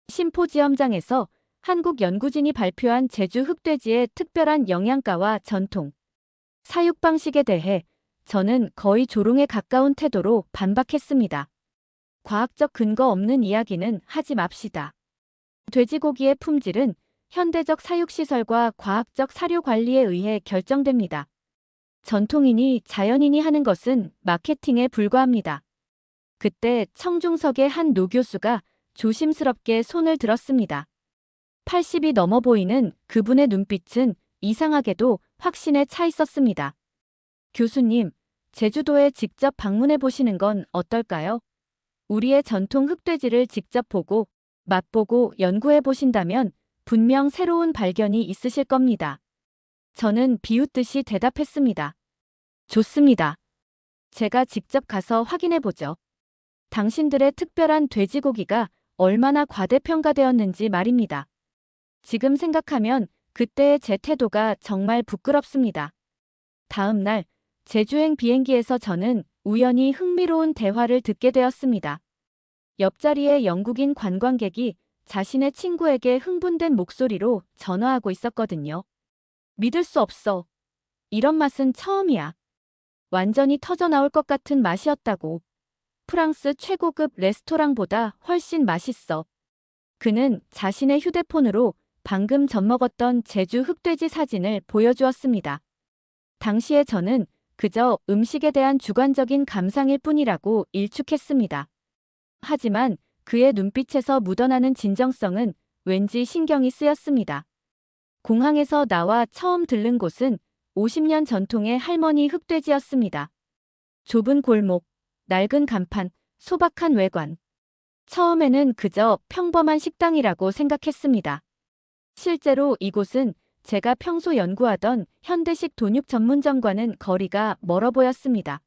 심포지엄장에서 한국 연구진이 발표한 제주 흑돼지의 특별한 영양가와 전통, 사육 방식에 대해 저는 거의 조롱에 가까운 태도로 반박했습니다. 과학적 근거 없는 이야기는 하지 맙시다. 돼지고기의 품질은 현대적 사육시설과 과학적 사료 관리에 의해 결정됩니다. 전통인이 자연인이 하는 것은 마케팅에 불과합니다. 그때 청중석의 한 노교수가 조심스럽게 손을 들었습니다. 80이 넘어 보이는 그분의 눈빛은 이상하게도 확신에 차 있었습니다. 교수님, 제주도에 직접 방문해 보시는 건 어떨까요? 우리의 전통 흑돼지를 직접 보고, 맛보고 연구해 보신다면 분명 새로운 발견이 있으실 겁니다. 저는 비웃듯이 대답했습니다. 좋습니다. 제가 직접 가서 확인해 보죠. 당신들의 특별한 돼지고기가 얼마나 과대평가되었는지 말입니다. 지금 생각하면 그때의 제 태도가 정말 부끄럽습니다. 다음 날 제주행 비행기에서 저는 우연히 흥미로운 대화를 듣게 되었습니다. 옆자리의 영국인 관광객이 자신의 친구에게 흥분된 목소리로 전화하고 있었거든요. 믿을 수 없어. 이런 맛은 처음이야. 완전히 터져나올 것 같은 맛이었다고. 프랑스 최고급 레스토랑보다 훨씬 맛있어. 그는 자신의 휴대폰으로 방금 젖먹었던 제주 흑돼지 사진을 보여주었습니다. 당시에 저는 그저 음식에 대한 주관적인 감상일 뿐이라고 일축했습니다. 하지만 그의 눈빛에서 묻어나는 진정성은 왠지 신경이 쓰였습니다. 공항에서 나와 처음 들른 곳은 50년 전통의 할머니 흑돼지였습니다. 좁은 골목, 낡은 간판, 소박한 외관. 처음에는 그저 평범한 식당이라고 생각했습니다. 실제로 이곳은 제가 평소 연구하던 현대식 돈육 전문점과는 거리가 멀어 보였습니다.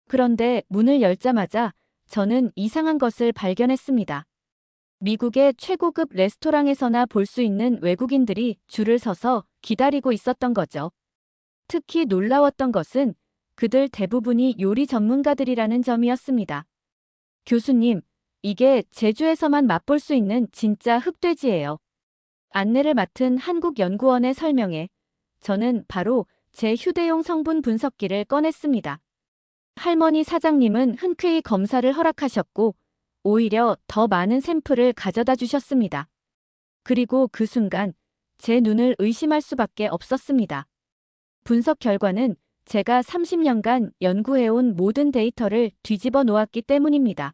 그런데 문을 열자마자 저는 이상한 것을 발견했습니다. 미국의 최고급 레스토랑에서나 볼 수 있는 외국인들이 줄을 서서 기다리고 있었던 거죠. 특히 놀라웠던 것은 그들 대부분이 요리 전문가들이라는 점이었습니다. 교수님, 이게 제주에서만 맛볼 수 있는 진짜 흑돼지예요. 안내를 맡은 한국연구원의 설명에 저는 바로 제 휴대용 성분 분석기를 꺼냈습니다. 할머니 사장님은 흔쾌히 검사를 허락하셨고 오히려 더 많은 샘플을 가져다 주셨습니다. 그리고 그 순간 제 눈을 의심할 수밖에 없었습니다. 분석 결과는 제가 30년간 연구해온 모든 데이터를 뒤집어 놓았기 때문입니다.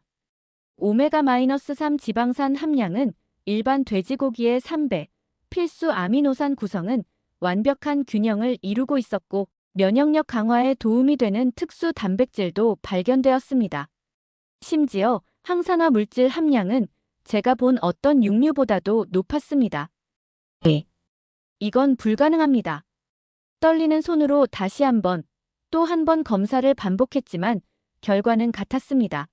오메가-3 지방산 함량은 일반 돼지고기의 3배, 필수 아미노산 구성은 완벽한 균형을 이루고 있었고 면역력 강화에 도움이 되는 특수 단백질도 발견되었습니다. 심지어 항산화 물질 함량은 제가 본 어떤 육류보다도 높았습니다. 네. 이건 불가능합니다. 떨리는 손으로 다시 한 번, 또 한 번 검사를 반복했지만 결과는 같았습니다.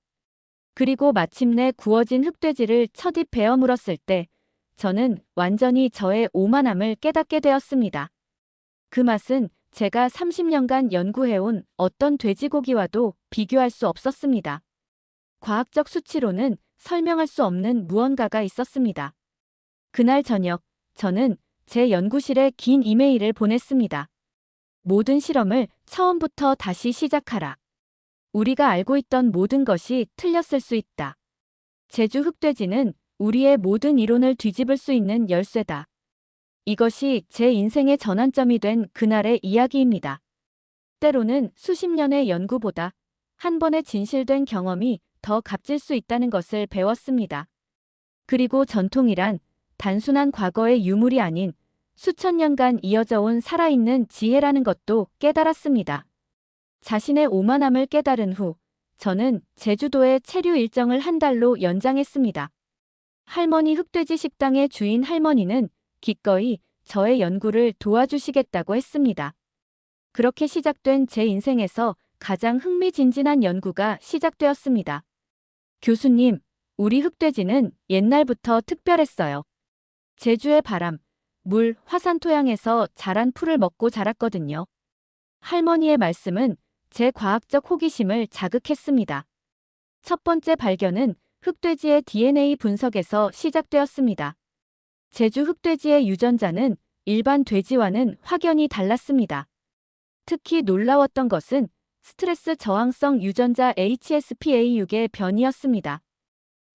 그리고 마침내 구워진 흑돼지를 첫 입 베어 물었을 때 저는 완전히 저의 오만함을 깨닫게 되었습니다. 그 맛은 제가 30년간 연구해온 어떤 돼지고기와도 비교할 수 없었습니다. 과학적 수치로는 설명할 수 없는 무언가가 있었습니다. 그날 저녁, 저는 제 연구실에 긴 이메일을 보냈습니다. 모든 실험을 처음부터 다시 시작하라. 우리가 알고 있던 모든 것이 틀렸을 수 있다. 제주 흑돼지는 우리의 모든 이론을 뒤집을 수 있는 열쇠다. 이것이 제 인생의 전환점이 된 그날의 이야기입니다. 때로는 수십 년의 연구보다 한 번의 진실된 경험이 더 값질 수 있다는 것을 배웠습니다. 그리고 전통이란 단순한 과거의 유물이 아닌 수천 년간 이어져 온 살아있는 지혜라는 것도 깨달았습니다. 자신의 오만함을 깨달은 후 저는 제주도의 체류 일정을 한 달로 연장했습니다. 할머니 흑돼지 식당의 주인 할머니는 기꺼이 저의 연구를 도와주시겠다고 했습니다. 그렇게 시작된 제 인생에서 가장 흥미진진한 연구가 시작되었습니다. 교수님, 우리 흑돼지는 옛날부터 특별했어요. 제주의 바람, 물, 화산 토양에서 자란 풀을 먹고 자랐거든요. 할머니의 말씀은 제 과학적 호기심을 자극했습니다. 첫 번째 발견은 흑돼지의 DNA 분석에서 시작되었습니다. 제주 흑돼지의 유전자는 일반 돼지와는 확연히 달랐습니다. 특히 놀라웠던 것은 스트레스 저항성 유전자 HSPA6의 변이였습니다.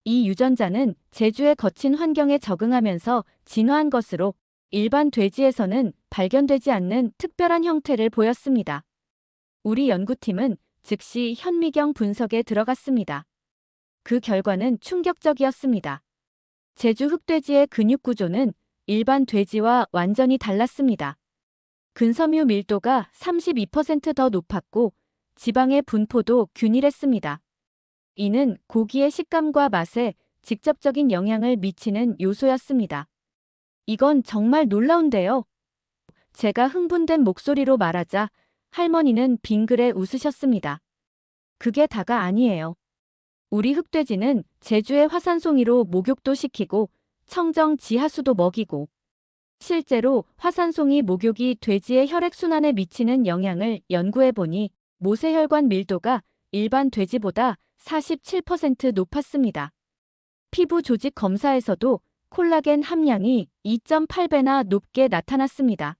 이 유전자는 제주의 거친 환경에 적응하면서 진화한 것으로 일반 돼지에서는 발견되지 않는 특별한 형태를 보였습니다. 우리 연구팀은 즉시 현미경 분석에 들어갔습니다. 그 결과는 충격적이었습니다. 제주 흑돼지의 근육 구조는 일반 돼지와 완전히 달랐습니다. 근섬유 밀도가 32% 더 높았고 지방의 분포도 균일했습니다. 이는 고기의 식감과 맛에 직접적인 영향을 미치는 요소였습니다. 이건 정말 놀라운데요. 제가 흥분된 목소리로 말하자 할머니는 빙그레 웃으셨습니다. 그게 다가 아니에요. 우리 흑돼지는 제주의 화산송이로 목욕도 시키고 청정 지하수도 먹이고 실제로 화산송이 목욕이 돼지의 혈액순환에 미치는 영향을 연구해보니 모세혈관 밀도가 일반 돼지보다 47% 높았습니다. 피부 조직 검사에서도 콜라겐 함량이 2.8배나 높게 나타났습니다.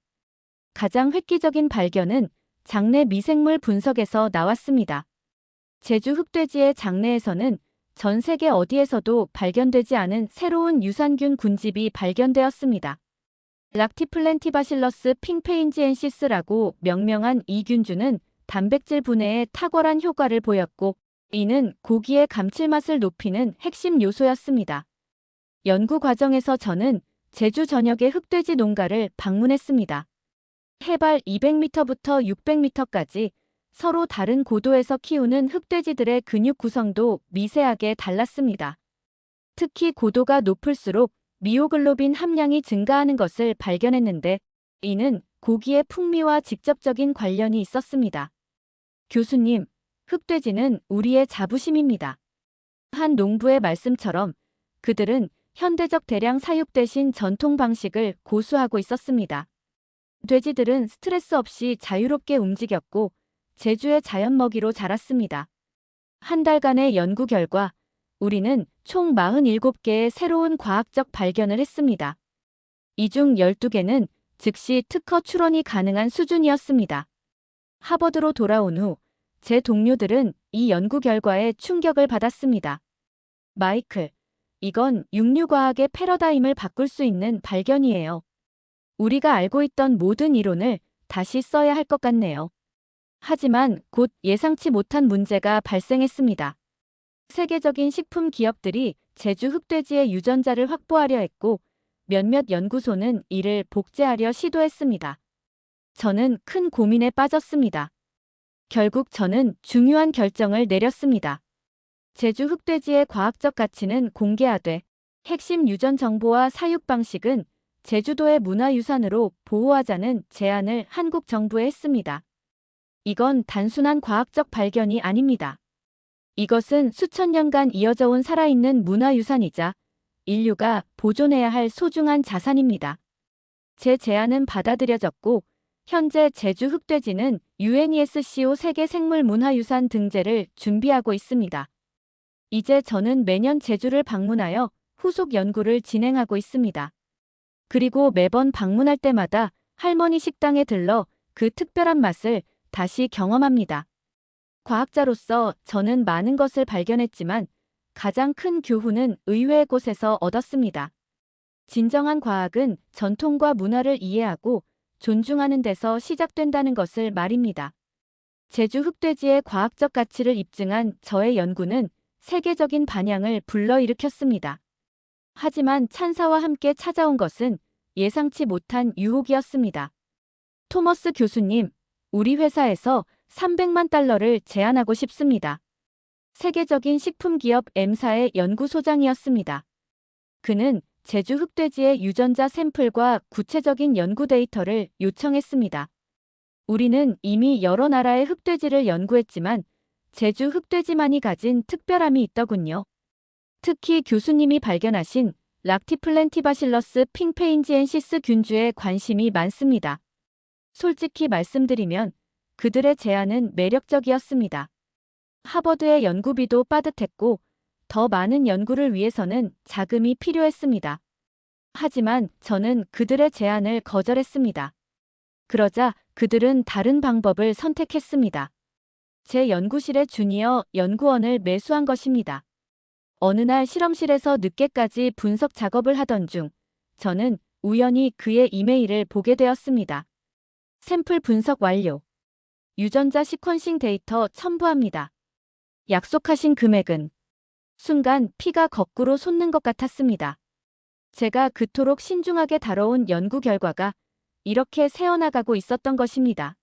가장 획기적인 발견은 장내 미생물 분석에서 나왔습니다. 제주 흑돼지의 장내에서는 전 세계 어디에서도 발견되지 않은 새로운 유산균 군집이 발견되었습니다. 락티플랜티바실러스 핑페인지엔시스라고 명명한 이 균주는 단백질 분해에 탁월한 효과를 보였고 이는 고기의 감칠맛을 높이는 핵심 요소였습니다. 연구 과정에서 저는 제주 전역의 흑돼지 농가를 방문했습니다. 해발 200m부터 600m까지 서로 다른 고도에서 키우는 흑돼지들의 근육 구성도 미세하게 달랐습니다. 특히 고도가 높을수록 미오글로빈 함량이 증가하는 것을 발견했는데 이는 고기의 풍미와 직접적인 관련이 있었습니다. 교수님, 흑돼지는 우리의 자부심입니다. 한 농부의 말씀처럼 그들은 현대적 대량 사육 대신 전통 방식을 고수하고 있었습니다. 돼지들은 스트레스 없이 자유롭게 움직였고 제주의 자연 먹이로 자랐습니다. 한 달간의 연구 결과 우리는 총 47개의 새로운 과학적 발견을 했습니다. 이 중 12개는 즉시 특허 출원이 가능한 수준이었습니다. 하버드로 돌아온 후 제 동료들은 이 연구 결과에 충격을 받았습니다. 마이클, 이건 육류과학의 패러다임을 바꿀 수 있는 발견이에요. 우리가 알고 있던 모든 이론을 다시 써야 할 것 같네요. 하지만 곧 예상치 못한 문제가 발생했습니다. 세계적인 식품 기업들이 제주 흑돼지의 유전자를 확보하려 했고 몇몇 연구소는 이를 복제하려 시도했습니다. 저는 큰 고민에 빠졌습니다. 결국 저는 중요한 결정을 내렸습니다. 제주 흑돼지의 과학적 가치는 공개하되 핵심 유전 정보와 사육 방식은 제주도의 문화유산으로 보호하자는 제안을 한국 정부에 했습니다. 이건 단순한 과학적 발견이 아닙니다. 이것은 수천 년간 이어져 온 살아있는 문화유산이자 인류가 보존해야 할 소중한 자산입니다. 제 제안은 받아들여졌고 현재 제주 흑돼지는 UNESCO 세계 생물문화유산 등재를 준비하고 있습니다. 이제 저는 매년 제주를 방문하여 후속 연구를 진행하고 있습니다. 그리고 매번 방문할 때마다 할머니 식당에 들러 그 특별한 맛을 다시 경험합니다. 과학자로서 저는 많은 것을 발견했지만 가장 큰 교훈은 의외의 곳에서 얻었습니다. 진정한 과학은 전통과 문화를 이해하고 존중하는 데서 시작된다는 것을 말입니다. 제주 흑돼지의 과학적 가치를 입증한 저의 연구는 세계적인 반향을 불러일으켰습니다. 하지만 찬사와 함께 찾아온 것은 예상치 못한 유혹이었습니다. 토머스 교수님, 우리 회사에서 300만 달러를 제안하고 싶습니다. 세계적인 식품기업 M사의 연구소장이었습니다. 그는 제주 흑돼지의 유전자 샘플과 구체적인 연구 데이터를 요청했습니다. 우리는 이미 여러 나라의 흑돼지를 연구했지만 제주 흑돼지만이 가진 특별함이 있더군요. 특히 교수님이 발견하신 락티플랜티바실러스 핑페인지엔시스 균주에 관심이 많습니다. 솔직히 말씀드리면 그들의 제안은 매력적이었습니다. 하버드의 연구비도 빠듯했고 더 많은 연구를 위해서는 자금이 필요했습니다. 하지만 저는 그들의 제안을 거절했습니다. 그러자 그들은 다른 방법을 선택했습니다. 제 연구실의 주니어 연구원을 매수한 것입니다. 어느 날 실험실에서 늦게까지 분석 작업을 하던 중 저는 우연히 그의 이메일을 보게 되었습니다. 샘플 분석 완료. 유전자 시퀀싱 데이터 첨부합니다. 약속하신 금액은? 순간 피가 거꾸로 솟는 것 같았습니다. 제가 그토록 신중하게 다뤄온 연구 결과가 이렇게 새어나가고 있었던 것입니다.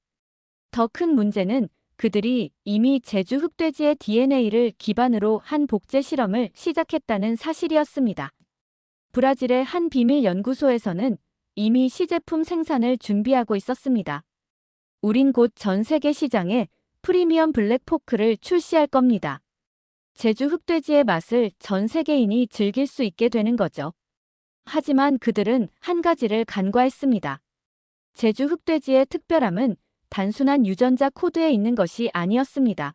더 큰 문제는 그들이 이미 제주 흑돼지의 DNA를 기반으로 한 복제 실험을 시작했다는 사실이었습니다. 브라질의 한 비밀 연구소에서는 이미 시제품 생산을 준비하고 있었습니다. 우린 곧 전 세계 시장에 프리미엄 블랙 포크를 출시할 겁니다. 제주 흑돼지의 맛을 전 세계인이 즐길 수 있게 되는 거죠. 하지만 그들은 한 가지를 간과했습니다. 제주 흑돼지의 특별함은 단순한 유전자 코드에 있는 것이 아니었습니다.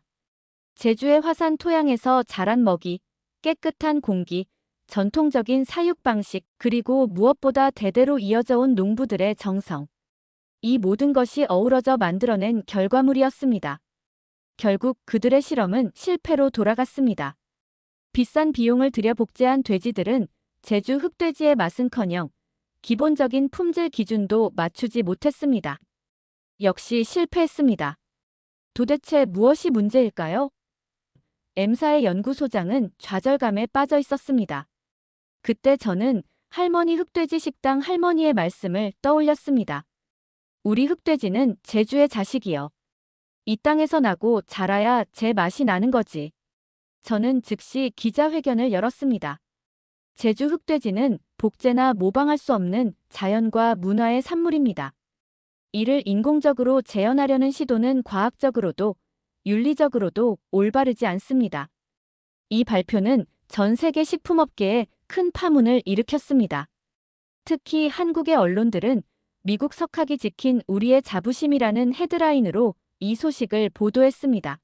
제주의 화산 토양에서 자란 먹이, 깨끗한 공기, 전통적인 사육 방식, 그리고 무엇보다 대대로 이어져 온 농부들의 정성. 이 모든 것이 어우러져 만들어낸 결과물이었습니다. 결국 그들의 실험은 실패로 돌아갔습니다. 비싼 비용을 들여 복제한 돼지들은 제주 흑돼지의 맛은커녕 기본적인 품질 기준도 맞추지 못했습니다. 역시 실패했습니다. 도대체 무엇이 문제일까요? M사의 연구소장은 좌절감에 빠져 있었습니다. 그때 저는 할머니 흑돼지 식당 할머니의 말씀을 떠올렸습니다. 우리 흑돼지는 제주의 자식이여. 이 땅에서 나고 자라야 제 맛이 나는 거지. 저는 즉시 기자회견을 열었습니다. 제주 흑돼지는 복제나 모방할 수 없는 자연과 문화의 산물입니다. 이를 인공적으로 재현하려는 시도는 과학적으로도 윤리적으로도 올바르지 않습니다. 이 발표는 전 세계 식품업계에 큰 파문을 일으켰습니다. 특히 한국의 언론들은 미국 석학이 지킨 우리의 자부심이라는 헤드라인으로 이 소식을 보도했습니다.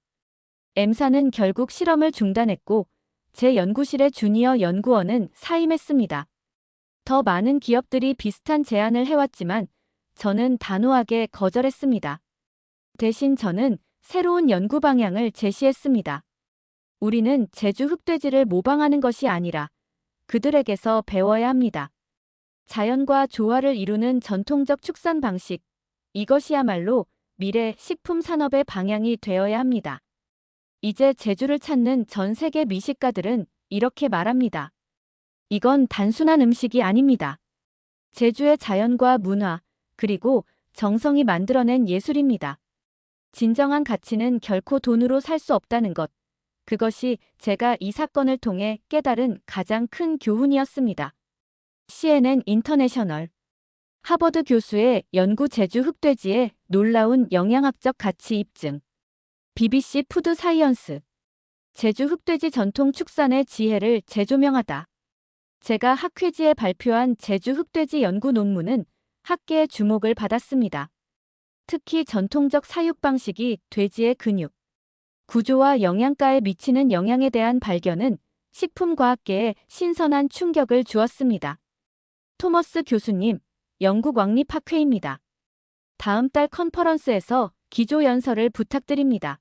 M사는 결국 실험을 중단했고 제 연구실의 주니어 연구원은 사임했습니다. 더 많은 기업들이 비슷한 제안을 해왔지만 저는 단호하게 거절했습니다. 대신 저는 새로운 연구 방향을 제시했습니다. 우리는 제주 흑돼지를 모방하는 것이 아니라 그들에게서 배워야 합니다. 자연과 조화를 이루는 전통적 축산 방식, 이것이야말로 미래 식품 산업의 방향이 되어야 합니다. 이제 제주를 찾는 전 세계 미식가들은 이렇게 말합니다. 이건 단순한 음식이 아닙니다. 제주의 자연과 문화, 그리고 정성이 만들어낸 예술입니다. 진정한 가치는 결코 돈으로 살 수 없다는 것. 그것이 제가 이 사건을 통해 깨달은 가장 큰 교훈이었습니다. CNN 인터내셔널 하버드 교수의 연구 제주 흑돼지의 놀라운 영양학적 가치 입증. BBC 푸드 사이언스 제주 흑돼지 전통 축산의 지혜를 재조명하다. 제가 학회지에 발표한 제주 흑돼지 연구 논문은 학계의 주목을 받았습니다. 특히 전통적 사육 방식이 돼지의 근육, 구조와 영양가에 미치는 영향에 대한 발견은 식품과학계에 신선한 충격을 주었습니다. 토머스 교수님, 영국 왕립학회입니다. 다음 달 컨퍼런스에서 기조연설을 부탁드립니다.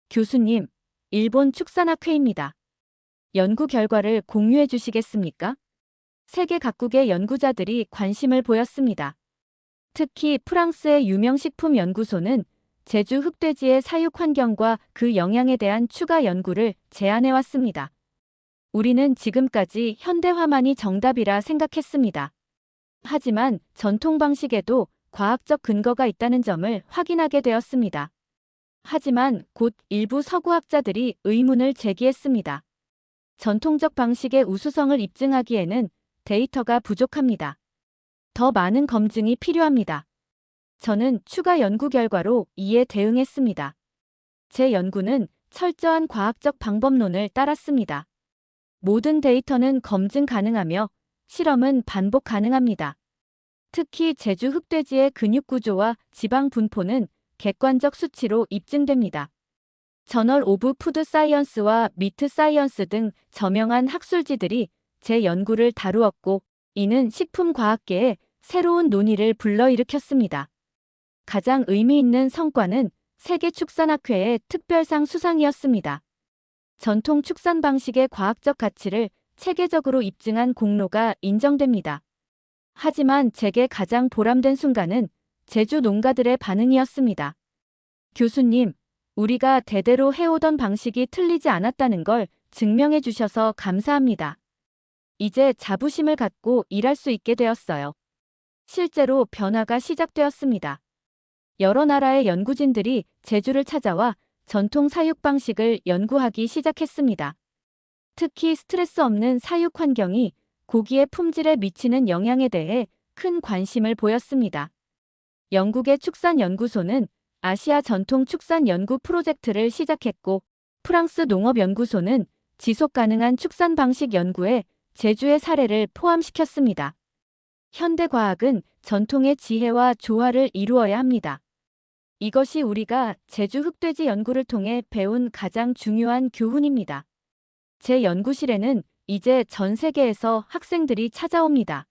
교수님, 일본 축산학회입니다. 연구 결과를 공유해 주시겠습니까? 세계 각국의 연구자들이 관심을 보였습니다. 특히 프랑스의 유명 식품연구소는 제주 흑돼지의 사육 환경과 그 영향에 대한 추가 연구를 제안해왔습니다. 우리는 지금까지 현대화만이 정답이라 생각했습니다. 하지만 전통 방식에도 과학적 근거가 있다는 점을 확인하게 되었습니다. 하지만 곧 일부 서구학자들이 의문을 제기했습니다. 전통적 방식의 우수성을 입증하기에는 데이터가 부족합니다. 더 많은 검증이 필요합니다. 저는 추가 연구 결과로 이에 대응했습니다. 제 연구는 철저한 과학적 방법론을 따랐습니다. 모든 데이터는 검증 가능하며 실험은 반복 가능합니다. 특히 제주 흑돼지의 근육 구조와 지방 분포는 객관적 수치로 입증됩니다. 저널 오브 푸드 사이언스와 미트 사이언스 등 저명한 학술지들이 제 연구를 다루었고, 이는 식품과학계에 새로운 논의를 불러일으켰습니다. 가장 의미 있는 성과는 세계축산학회의 특별상 수상이었습니다. 전통 축산 방식의 과학적 가치를 체계적으로 입증한 공로가 인정됩니다. 하지만 제게 가장 보람된 순간은 제주 농가들의 반응이었습니다. 교수님, 우리가 대대로 해오던 방식이 틀리지 않았다는 걸 증명해 주셔서 감사합니다. 이제 자부심을 갖고 일할 수 있게 되었어요. 실제로 변화가 시작되었습니다. 여러 나라의 연구진들이 제주를 찾아와 전통 사육 방식을 연구하기 시작했습니다. 특히 스트레스 없는 사육 환경이 고기의 품질에 미치는 영향에 대해 큰 관심을 보였습니다. 영국의 축산연구소는 아시아 전통 축산 연구 프로젝트를 시작했고, 프랑스 농업연구소는 지속 가능한 축산 방식 연구에 제주의 사례를 포함시켰습니다. 현대과학은 전통의 지혜와 조화를 이루어야 합니다. 이것이 우리가 제주 흑돼지 연구를 통해 배운 가장 중요한 교훈입니다. 제 연구실에는 이제 전 세계에서 학생들이 찾아옵니다.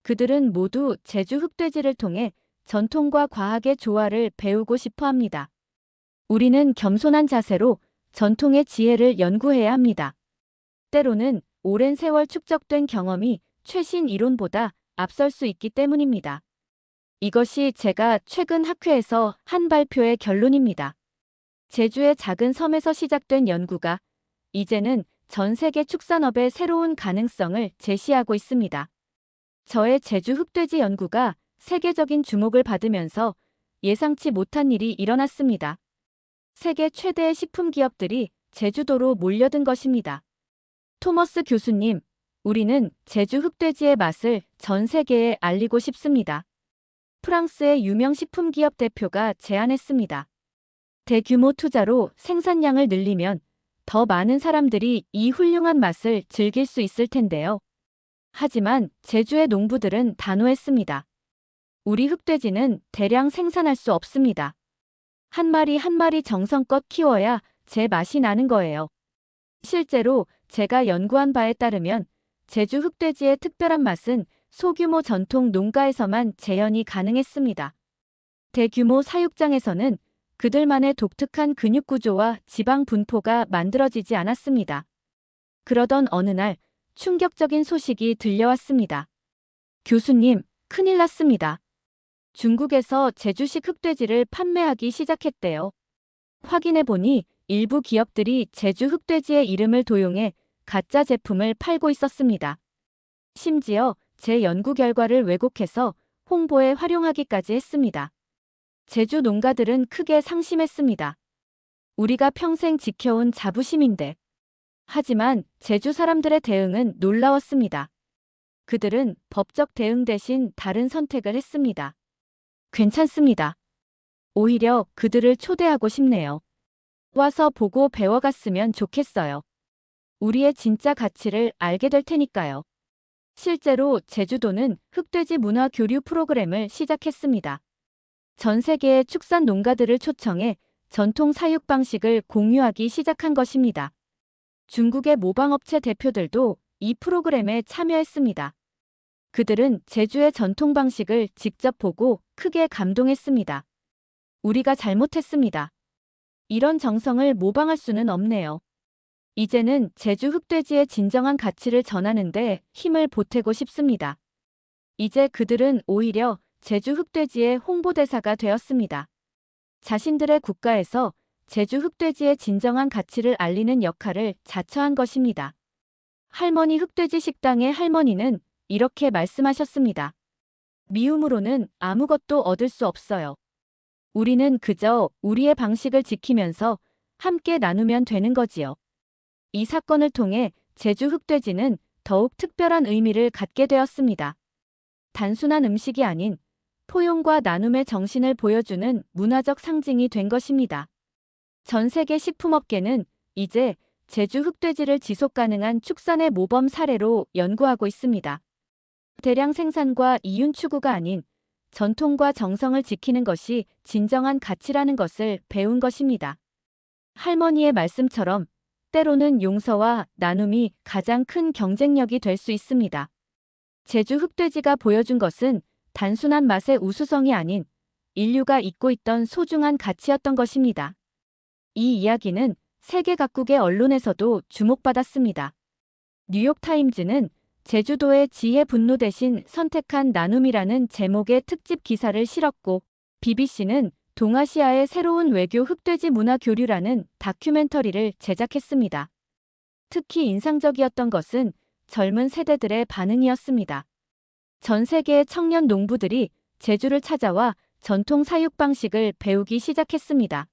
그들은 모두 제주 흑돼지를 통해 전통과 과학의 조화를 배우고 싶어 합니다. 우리는 겸손한 자세로 전통의 지혜를 연구해야 합니다. 때로는 오랜 세월 축적된 경험이 최신 이론보다 앞설 수 있기 때문입니다. 이것이 제가 최근 학회에서 한 발표의 결론입니다. 제주의 작은 섬에서 시작된 연구가 이제는 전 세계 축산업의 새로운 가능성을 제시하고 있습니다. 저의 제주 흑돼지 연구가 세계적인 주목을 받으면서 예상치 못한 일이 일어났습니다. 세계 최대의 식품 기업들이 제주도로 몰려든 것입니다. 토머스 교수님, 우리는 제주 흑돼지의 맛을 전 세계에 알리고 싶습니다. 프랑스의 유명 식품 기업 대표가 제안했습니다. 대규모 투자로 생산량을 늘리면 더 많은 사람들이 이 훌륭한 맛을 즐길 수 있을 텐데요. 하지만 제주의 농부들은 단호했습니다. 우리 흑돼지는 대량 생산할 수 없습니다. 한 마리 한 마리 정성껏 키워야 제 맛이 나는 거예요. 실제로 제가 연구한 바에 따르면 제주 흑돼지의 특별한 맛은 소규모 전통 농가에서만 재현이 가능했습니다. 대규모 사육장에서는 그들만의 독특한 근육 구조와 지방 분포가 만들어지지 않았습니다. 그러던 어느 날 충격적인 소식이 들려왔습니다. 교수님, 큰일 났습니다. 중국에서 제주식 흑돼지를 판매하기 시작했대요. 확인해보니 일부 기업들이 제주 흑돼지의 이름을 도용해 가짜 제품을 팔고 있었습니다. 심지어 제 연구 결과를 왜곡해서 홍보에 활용하기까지 했습니다. 제주 농가들은 크게 상심했습니다. 우리가 평생 지켜온 자부심인데. 하지만 제주 사람들의 대응은 놀라웠습니다. 그들은 법적 대응 대신 다른 선택을 했습니다. 괜찮습니다. 오히려 그들을 초대하고 싶네요. 와서 보고 배워갔으면 좋겠어요. 우리의 진짜 가치를 알게 될 테니까요. 실제로 제주도는 흑돼지 문화 교류 프로그램을 시작했습니다. 전 세계의 축산 농가들을 초청해 전통 사육 방식을 공유하기 시작한 것입니다. 중국의 모방업체 대표들도 이 프로그램에 참여했습니다. 그들은 제주의 전통 방식을 직접 보고 크게 감동했습니다. 우리가 잘못했습니다. 이런 정성을 모방할 수는 없네요. 이제는 제주 흑돼지의 진정한 가치를 전하는데 힘을 보태고 싶습니다. 이제 그들은 오히려 제주 흑돼지의 홍보대사가 되었습니다. 자신들의 국가에서 제주 흑돼지의 진정한 가치를 알리는 역할을 자처한 것입니다. 할머니 흑돼지 식당의 할머니는 이렇게 말씀하셨습니다. 미움으로는 아무것도 얻을 수 없어요. 우리는 그저 우리의 방식을 지키면서 함께 나누면 되는 거지요. 이 사건을 통해 제주 흑돼지는 더욱 특별한 의미를 갖게 되었습니다. 단순한 음식이 아닌 포용과 나눔의 정신을 보여주는 문화적 상징이 된 것입니다. 전 세계 식품업계는 이제 제주 흑돼지를 지속 가능한 축산의 모범 사례로 연구하고 있습니다. 대량 생산과 이윤 추구가 아닌 전통과 정성을 지키는 것이 진정한 가치라는 것을 배운 것입니다. 할머니의 말씀처럼 때로는 용서와 나눔이 가장 큰 경쟁력이 될 수 있습니다. 제주 흑돼지가 보여준 것은 단순한 맛의 우수성이 아닌 인류가 잊고 있던 소중한 가치였던 것입니다. 이 이야기는 세계 각국의 언론에서도 주목받았습니다. 뉴욕타임즈는 제주도의 지혜 분노 대신 선택한 나눔이라는 제목의 특집 기사를 실었고, BBC는 동아시아의 새로운 외교 흑돼지 문화 교류라는 다큐멘터리를 제작했습니다. 특히 인상적이었던 것은 젊은 세대들의 반응이었습니다. 전 세계의 청년 농부들이 제주를 찾아와 전통 사육 방식을 배우기 시작했습니다.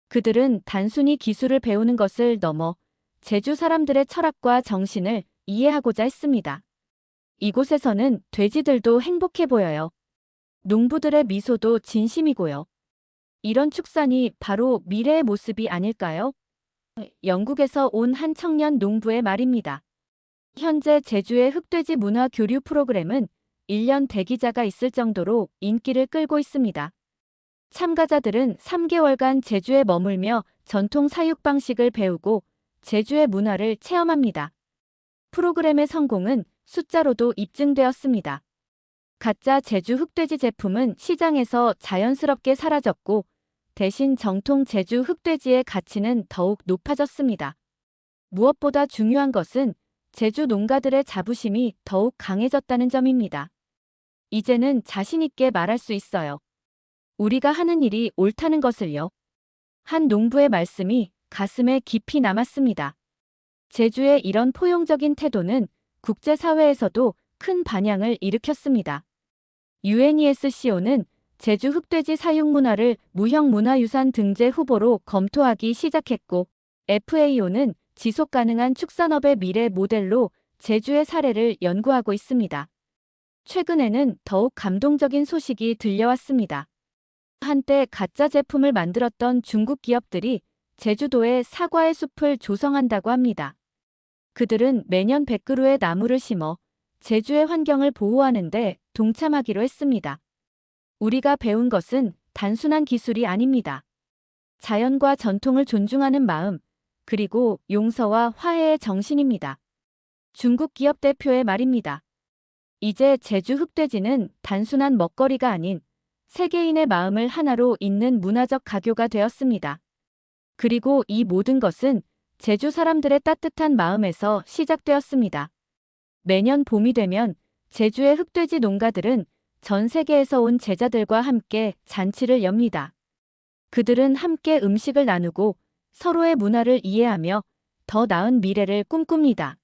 그들은 단순히 기술을 배우는 것을 넘어 제주 사람들의 철학과 정신을 이해하고자 했습니다. 이곳에서는 돼지들도 행복해 보여요. 농부들의 미소도 진심이고요. 이런 축산이 바로 미래의 모습이 아닐까요? 영국에서 온 한 청년 농부의 말입니다. 현재 제주의 흑돼지 문화 교류 프로그램은 1년 대기자가 있을 정도로 인기를 끌고 있습니다. 참가자들은 3개월간 제주에 머물며 전통 사육 방식을 배우고 제주의 문화를 체험합니다. 프로그램의 성공은 숫자로도 입증되었습니다. 가짜 제주 흑돼지 제품은 시장에서 자연스럽게 사라졌고, 대신 정통 제주 흑돼지의 가치는 더욱 높아졌습니다. 무엇보다 중요한 것은 제주 농가들의 자부심이 더욱 강해졌다는 점입니다. 이제는 자신있게 말할 수 있어요. 우리가 하는 일이 옳다는 것을요. 한 농부의 말씀이 가슴에 깊이 남았습니다. 제주의 이런 포용적인 태도는 국제사회에서도 큰 반향을 일으켰습니다. UNESCO는 제주 흑돼지 사육 문화를 무형문화유산 등재 후보로 검토하기 시작했고, FAO는 지속가능한 축산업의 미래 모델로 제주의 사례를 연구하고 있습니다. 최근에는 더욱 감동적인 소식이 들려왔습니다. 한때 가짜 제품을 만들었던 중국 기업들이 제주도에 사과의 숲을 조성한다고 합니다. 그들은 매년 100그루의 나무를 심어 제주의 환경을 보호하는 데 동참하기로 했습니다. 우리가 배운 것은 단순한 기술이 아닙니다. 자연과 전통을 존중하는 마음, 그리고 용서와 화해의 정신입니다. 중국 기업 대표의 말입니다. 이제 제주 흑돼지는 단순한 먹거리가 아닌 세계인의 마음을 하나로 잇는 문화적 가교가 되었습니다. 그리고 이 모든 것은 제주 사람들의 따뜻한 마음에서 시작되었습니다. 매년 봄이 되면 제주의 흑돼지 농가들은 전 세계에서 온 제자들과 함께 잔치를 엽니다. 그들은 함께 음식을 나누고 서로의 문화를 이해하며 더 나은 미래를 꿈꿉니다.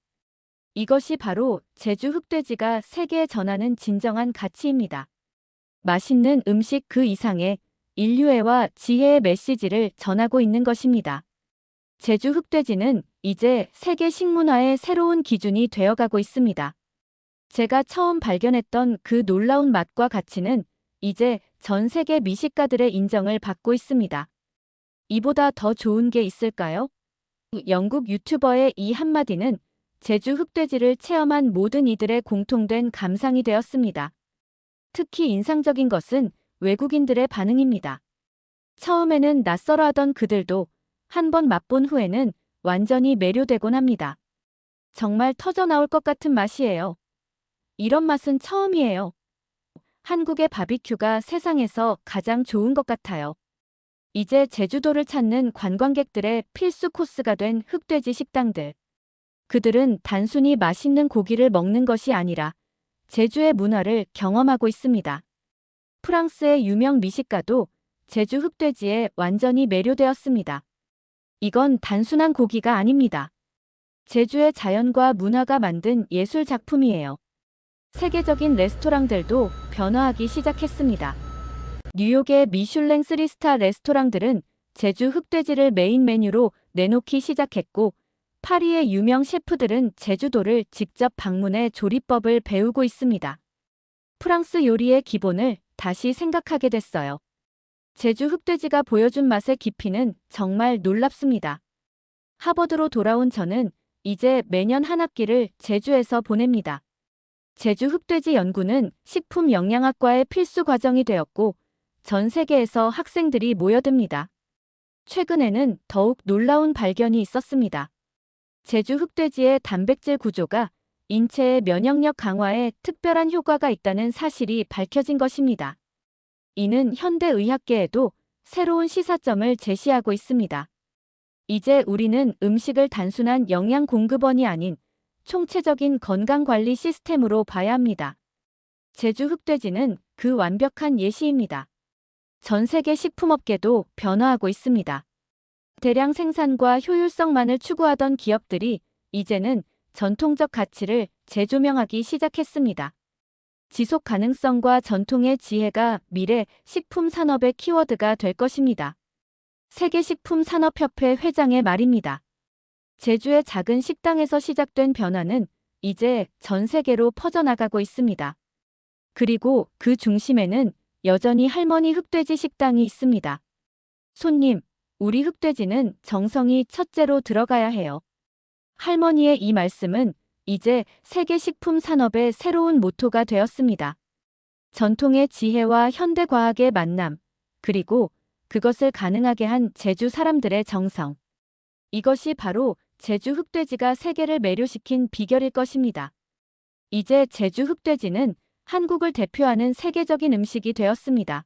이것이 바로 제주 흑돼지가 세계에 전하는 진정한 가치입니다. 맛있는 음식 그 이상의 인류애와 지혜의 메시지를 전하고 있는 것입니다. 제주 흑돼지는 이제 세계 식문화의 새로운 기준이 되어가고 있습니다. 제가 처음 발견했던 그 놀라운 맛과 가치는 이제 전 세계 미식가들의 인정을 받고 있습니다. 이보다 더 좋은 게 있을까요? 영국 유튜버의 이 한마디는 제주 흑돼지를 체험한 모든 이들의 공통된 감상이 되었습니다. 특히 인상적인 것은 외국인들의 반응입니다. 처음에는 낯설어하던 그들도 한 번 맛본 후에는 완전히 매료되곤 합니다. 정말 터져나올 것 같은 맛이에요. 이런 맛은 처음이에요. 한국의 바비큐가 세상에서 가장 좋은 것 같아요. 이제 제주도를 찾는 관광객들의 필수 코스가 된 흑돼지 식당들. 그들은 단순히 맛있는 고기를 먹는 것이 아니라 제주의 문화를 경험하고 있습니다. 프랑스의 유명 미식가도 제주 흑돼지에 완전히 매료되었습니다. 이건 단순한 고기가 아닙니다. 제주의 자연과 문화가 만든 예술 작품이에요. 세계적인 레스토랑들도 변화하기 시작했습니다. 뉴욕의 미슐랭 3스타 레스토랑들은 제주 흑돼지를 메인 메뉴로 내놓기 시작했고, 파리의 유명 셰프들은 제주도를 직접 방문해 조리법을 배우고 있습니다. 프랑스 요리의 기본을 다시 생각하게 됐어요. 제주 흑돼지가 보여준 맛의 깊이는 정말 놀랍습니다. 하버드로 돌아온 저는 이제 매년 한 학기를 제주에서 보냅니다. 제주 흑돼지 연구는 식품 영양학과의 필수 과정이 되었고, 전 세계에서 학생들이 모여듭니다. 최근에는 더욱 놀라운 발견이 있었습니다. 제주 흑돼지의 단백질 구조가 인체의 면역력 강화에 특별한 효과가 있다는 사실이 밝혀진 것입니다. 이는 현대 의학계에도 새로운 시사점을 제시하고 있습니다. 이제 우리는 음식을 단순한 영양 공급원이 아닌 총체적인 건강관리 시스템으로 봐야 합니다. 제주 흑돼지는 그 완벽한 예시입니다. 전 세계 식품업계도 변화하고 있습니다. 대량 생산과 효율성만을 추구하던 기업들이 이제는 전통적 가치를 재조명하기 시작했습니다. 지속 가능성과 전통의 지혜가 미래 식품 산업의 키워드가 될 것입니다. 세계식품산업협회 회장의 말입니다. 제주의 작은 식당에서 시작된 변화는 이제 전 세계로 퍼져나가고 있습니다. 그리고 그 중심에는 여전히 할머니 흑돼지 식당이 있습니다. 손님, 우리 흑돼지는 정성이 첫째로 들어가야 해요. 할머니의 이 말씀은 이제 세계 식품 산업의 새로운 모토가 되었습니다. 전통의 지혜와 현대 과학의 만남, 그리고 그것을 가능하게 한 제주 사람들의 정성. 이것이 바로 제주 흑돼지가 세계를 매료시킨 비결일 것입니다. 이제 제주 흑돼지는 한국을 대표하는 세계적인 음식이 되었습니다.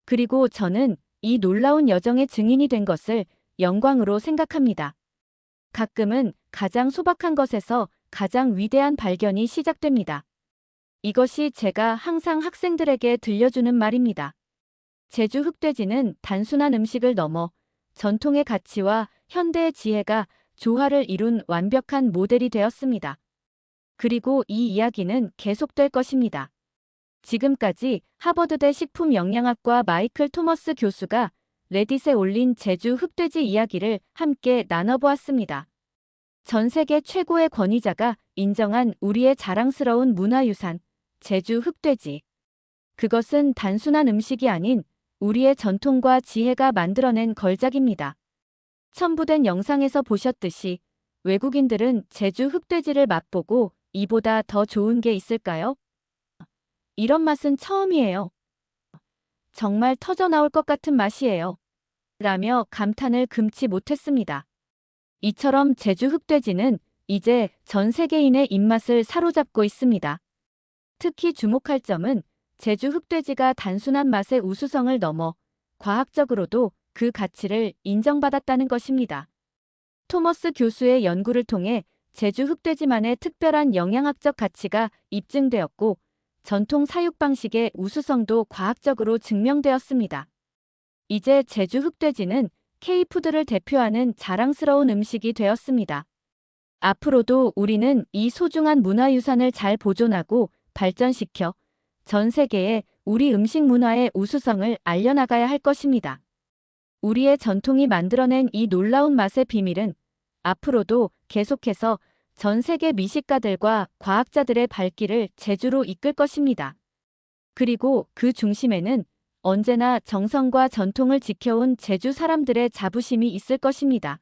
그리고 저는 이 놀라운 여정의 증인이 된 것을 영광으로 생각합니다. 가끔은 가장 소박한 것에서 가장 위대한 발견이 시작됩니다. 이것이 제가 항상 학생들에게 들려주는 말입니다. 제주 흑돼지는 단순한 음식을 넘어 전통의 가치와 현대의 지혜가 조화를 이룬 완벽한 모델이 되었습니다. 그리고 이 이야기는 계속될 것입니다. 지금까지 하버드대 식품영양학과 마이클 토머스 교수가 레딧에 올린 제주 흑돼지 이야기를 함께 나눠보았습니다. 전 세계 최고의 권위자가 인정한 우리의 자랑스러운 문화유산, 제주 흑돼지. 그것은 단순한 음식이 아닌 우리의 전통과 지혜가 만들어낸 걸작입니다. 첨부된 영상에서 보셨듯이 외국인들은 제주 흑돼지를 맛보고 이보다 더 좋은 게 있을까요? 이런 맛은 처음이에요. 정말 터져나올 것 같은 맛이에요. 라며 감탄을 금치 못했습니다. 이처럼 제주 흑돼지는 이제 전 세계인의 입맛을 사로잡고 있습니다. 특히 주목할 점은 제주 흑돼지가 단순한 맛의 우수성을 넘어 과학적으로도 그 가치를 인정받았다는 것입니다. 토머스 교수의 연구를 통해 제주 흑돼지만의 특별한 영양학적 가치가 입증되었고, 전통 사육 방식의 우수성도 과학적으로 증명되었습니다. 이제 제주 흑돼지는 K푸드를 대표하는 자랑스러운 음식이 되었습니다. 앞으로도 우리는 이 소중한 문화유산을 잘 보존하고 발전시켜 전 세계에 우리 음식 문화의 우수성을 알려나가야 할 것입니다. 우리의 전통이 만들어낸 이 놀라운 맛의 비밀은 앞으로도 계속해서 전 세계 미식가들과 과학자들의 발길을 제주로 이끌 것입니다. 그리고 그 중심에는 언제나 정성과 전통을 지켜온 제주 사람들의 자부심이 있을 것입니다.